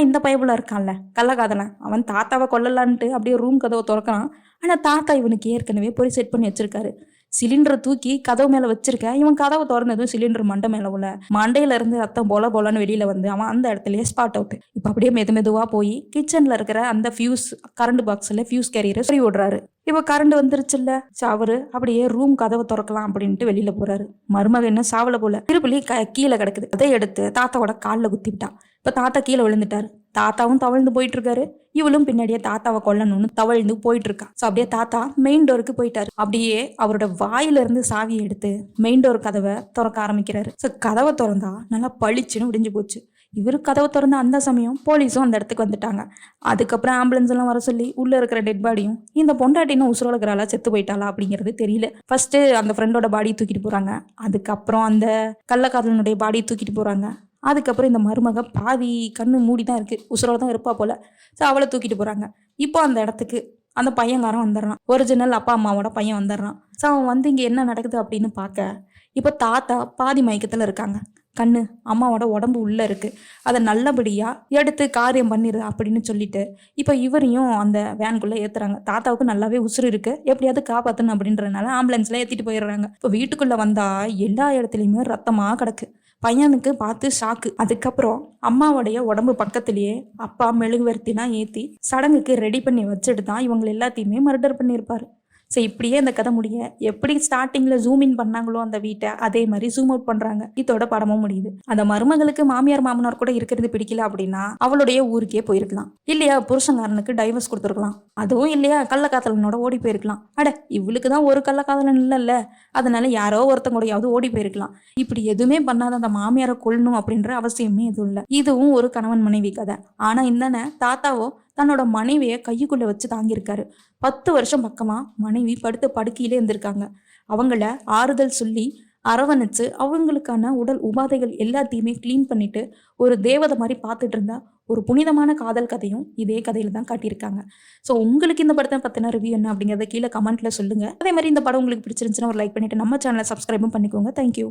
இந்த பயபுல இருக்கான்ல கள்ளக்காதலன், அவன் தாத்தாவை கொல்லலான்ட்டு அப்படியே ரூம் கதவை திறக்கிறான். ஆனால் தாத்தா இவனுக்கு ஏற்கனவே போய் செட் பண்ணி வச்சிருக்காரு. சிலிண்டரை தூக்கி கதவு மேலே வச்சிருக்க. இவன் கதவை திறந்ததும் சிலிண்டர் மண்டை மேலே உள்ள மண்டையில இருந்து ரத்தம் போலன்னு வெளியில வந்து அவன் அந்த இடத்துலயே ஸ்பாட் அவுட். இப்போ அப்படியே மெதுவா போய் கிச்சன்ல இருக்கிற அந்த ஃபியூஸ் கரண்ட் பாக்ஸ்ல ஃபியூஸ் கேரியரை சொல்லி விடுறாரு. இப்போ கரண்ட் வந்துருச்சுல்ல, அவரு அப்படியே ரூம் கதவை திறக்கலாம் அப்படின்ட்டு வெளியில போறாரு. மருமக என்ன சாவல போல திருப்பலி கீழே கிடக்குது. அதை எடுத்து தாத்தாவோட காலில் குத்தி விட்டா. இப்போ தாத்தா கீழே விழுந்துட்டாரு. தாத்தாவும் தவழ்ந்து போயிட்டு இருக்காரு. இவளும் பின்னாடியே தாத்தாவை கொல்லணும்னு தவழ்ந்து போயிட்டு இருக்கா. ஸோ அப்படியே தாத்தா மெயின் டோருக்கு போயிட்டாரு. அப்படியே அவரோட வாயில இருந்து சாவியை எடுத்து மெயின் டோர் கதவை திறக்க ஆரம்பிக்கிறாரு. ஸோ கதவை திறந்தா நல்லா பளிச்சுன்னு விடிஞ்சு போச்சு. இவர் கதவை திறந்த அந்த சமயம் போலீஸும் அந்த இடத்துக்கு வந்துட்டாங்க. அதுக்கப்புறம் ஆம்புலன்ஸ் எல்லாம் வர சொல்லி உள்ள இருக்கிற டெட் பாடியும் இந்த பொண்டாட்டின்னு உசுரோட இருக்கிறாளா செத்து போயிட்டாளா அப்படிங்கிறது தெரியல. ஃபர்ஸ்ட் அந்த ஃப்ரெண்டோட பாடியை தூக்கிட்டு போறாங்க. அதுக்கப்புறம் அந்த கள்ளக்காதலனுடைய பாடியை தூக்கிட்டு போறாங்க. அதுக்கப்புறம் இந்த மருமக பாதி கண்ணு மூடி தான் இருக்கு, உசுரோட தான் இருப்பா போல. ஸோ அவளை தூக்கிட்டு போறாங்க. இப்போ அந்த இடத்துக்கு அந்த பையன்காரன் வந்துடுறான். ஒரிஜினல் அப்பா அம்மாவோட பையன் வந்துடுறான். ஸோ அவன் வந்து இங்கே என்ன நடக்குது அப்படின்னு பார்க்க, இப்போ தாத்தா பாதி மயக்கத்தில் இருக்காங்க. கண்ணு அம்மாவோட உடம்பு உள்ளே இருக்குது, அதை நல்லபடியாக எடுத்து காரியம் பண்ணிடு அப்படின்னு சொல்லிட்டு இப்போ இவரையும் அந்த வேனுக்குள்ளே ஏற்றுறாங்க. தாத்தாவுக்கு நல்லாவே உசுறு இருக்குது, எப்படியாவது காப்பாற்றணும் அப்படின்றதுனால ஆம்புலன்ஸில் ஏற்றிட்டு போயிடுறாங்க. இப்போ வீட்டுக்குள்ளே வந்தால் எல்லா இடத்துலையுமே ரத்தமாக கிடக்கு. பையனுக்கு பார்த்து ஷாக்கு. அதுக்கப்புறம் அம்மாவுடைய உடம்பு பக்கத்துலேயே அப்பா மெழுகுவர்த்திலாம் ஏற்றி சடங்குக்கு ரெடி பண்ணி வச்சுட்டு தான் இவங்க எல்லாத்தையுமே மர்டர் பண்ணியிருப்பாரு. ஸோ இப்படியே அந்த கதை முடிய எப்படி ஸ்டார்டிங்கில் ஜூம் இன் பண்ணாங்களோ அந்த வீட்டை, அதே மாதிரி ஜூம் அவுட் பண்ணுறாங்க. இதோட படமும் முடியுது. அந்த மருமகளுக்கு மாமியார் மாமனார் கூட இருக்கிறது பிடிக்கல அப்படின்னா அவளுடைய ஊருக்கே போயிருக்கலாம், இல்லையா புருஷங்காரனுக்கு டைவர்ஸ் கொடுத்துருக்கலாம், அதுவும் இல்லையா கள்ளக்காதலனோட ஓடி போயிருக்கலாம். அட இவளுக்கு தான் ஒரு கள்ளக்காதலன் இல்லைல்ல, அதனால யாரோ ஒருத்தங்க கூடயாவது ஓடி போயிருக்கலாம். இப்படி எதுவுமே பண்ணாத அந்த மாமியாரை கொல்லணும் அப்படின்ற அவசியமே எதுவும் இல்லை. இதுவும் ஒரு கணவன் மனைவி கதை. ஆனால் இந்த தாத்தாவோ தன்னோட மனைவியை கையுக்குள்ளே வச்சு தாங்கியிருக்காரு. 10 வருஷம் பக்கமாக மனைவி படுத்த படுக்கையிலே இருந்திருக்காங்க. அவங்கள ஆறுதல் சொல்லி அரவணைச்சு அவங்களுக்கான உடல் உபாதைகள் எல்லாத்தையுமே க்ளீன் பண்ணிட்டு ஒரு தேவதை மாதிரி பார்த்துட்டு இருந்தா ஒரு புனிதமான காதல் கதையும் இதே கதையில தான் காட்டியிருக்காங்க. ஸோ உங்களுக்கு இந்த படத்தை பற்றின ரிவ்யூ என்ன அப்படிங்கிறத கீழே கமெண்ட்ல சொல்லுங்க. அதே மாதிரி இந்த படம் உங்களுக்கு பிடிச்சிருந்துச்சுன்னா ஒரு லைக் பண்ணிட்டு நம்ம சேனலை சப்ஸ்கிரைபும் பண்ணிக்கோங்க. தேங்க்யூ.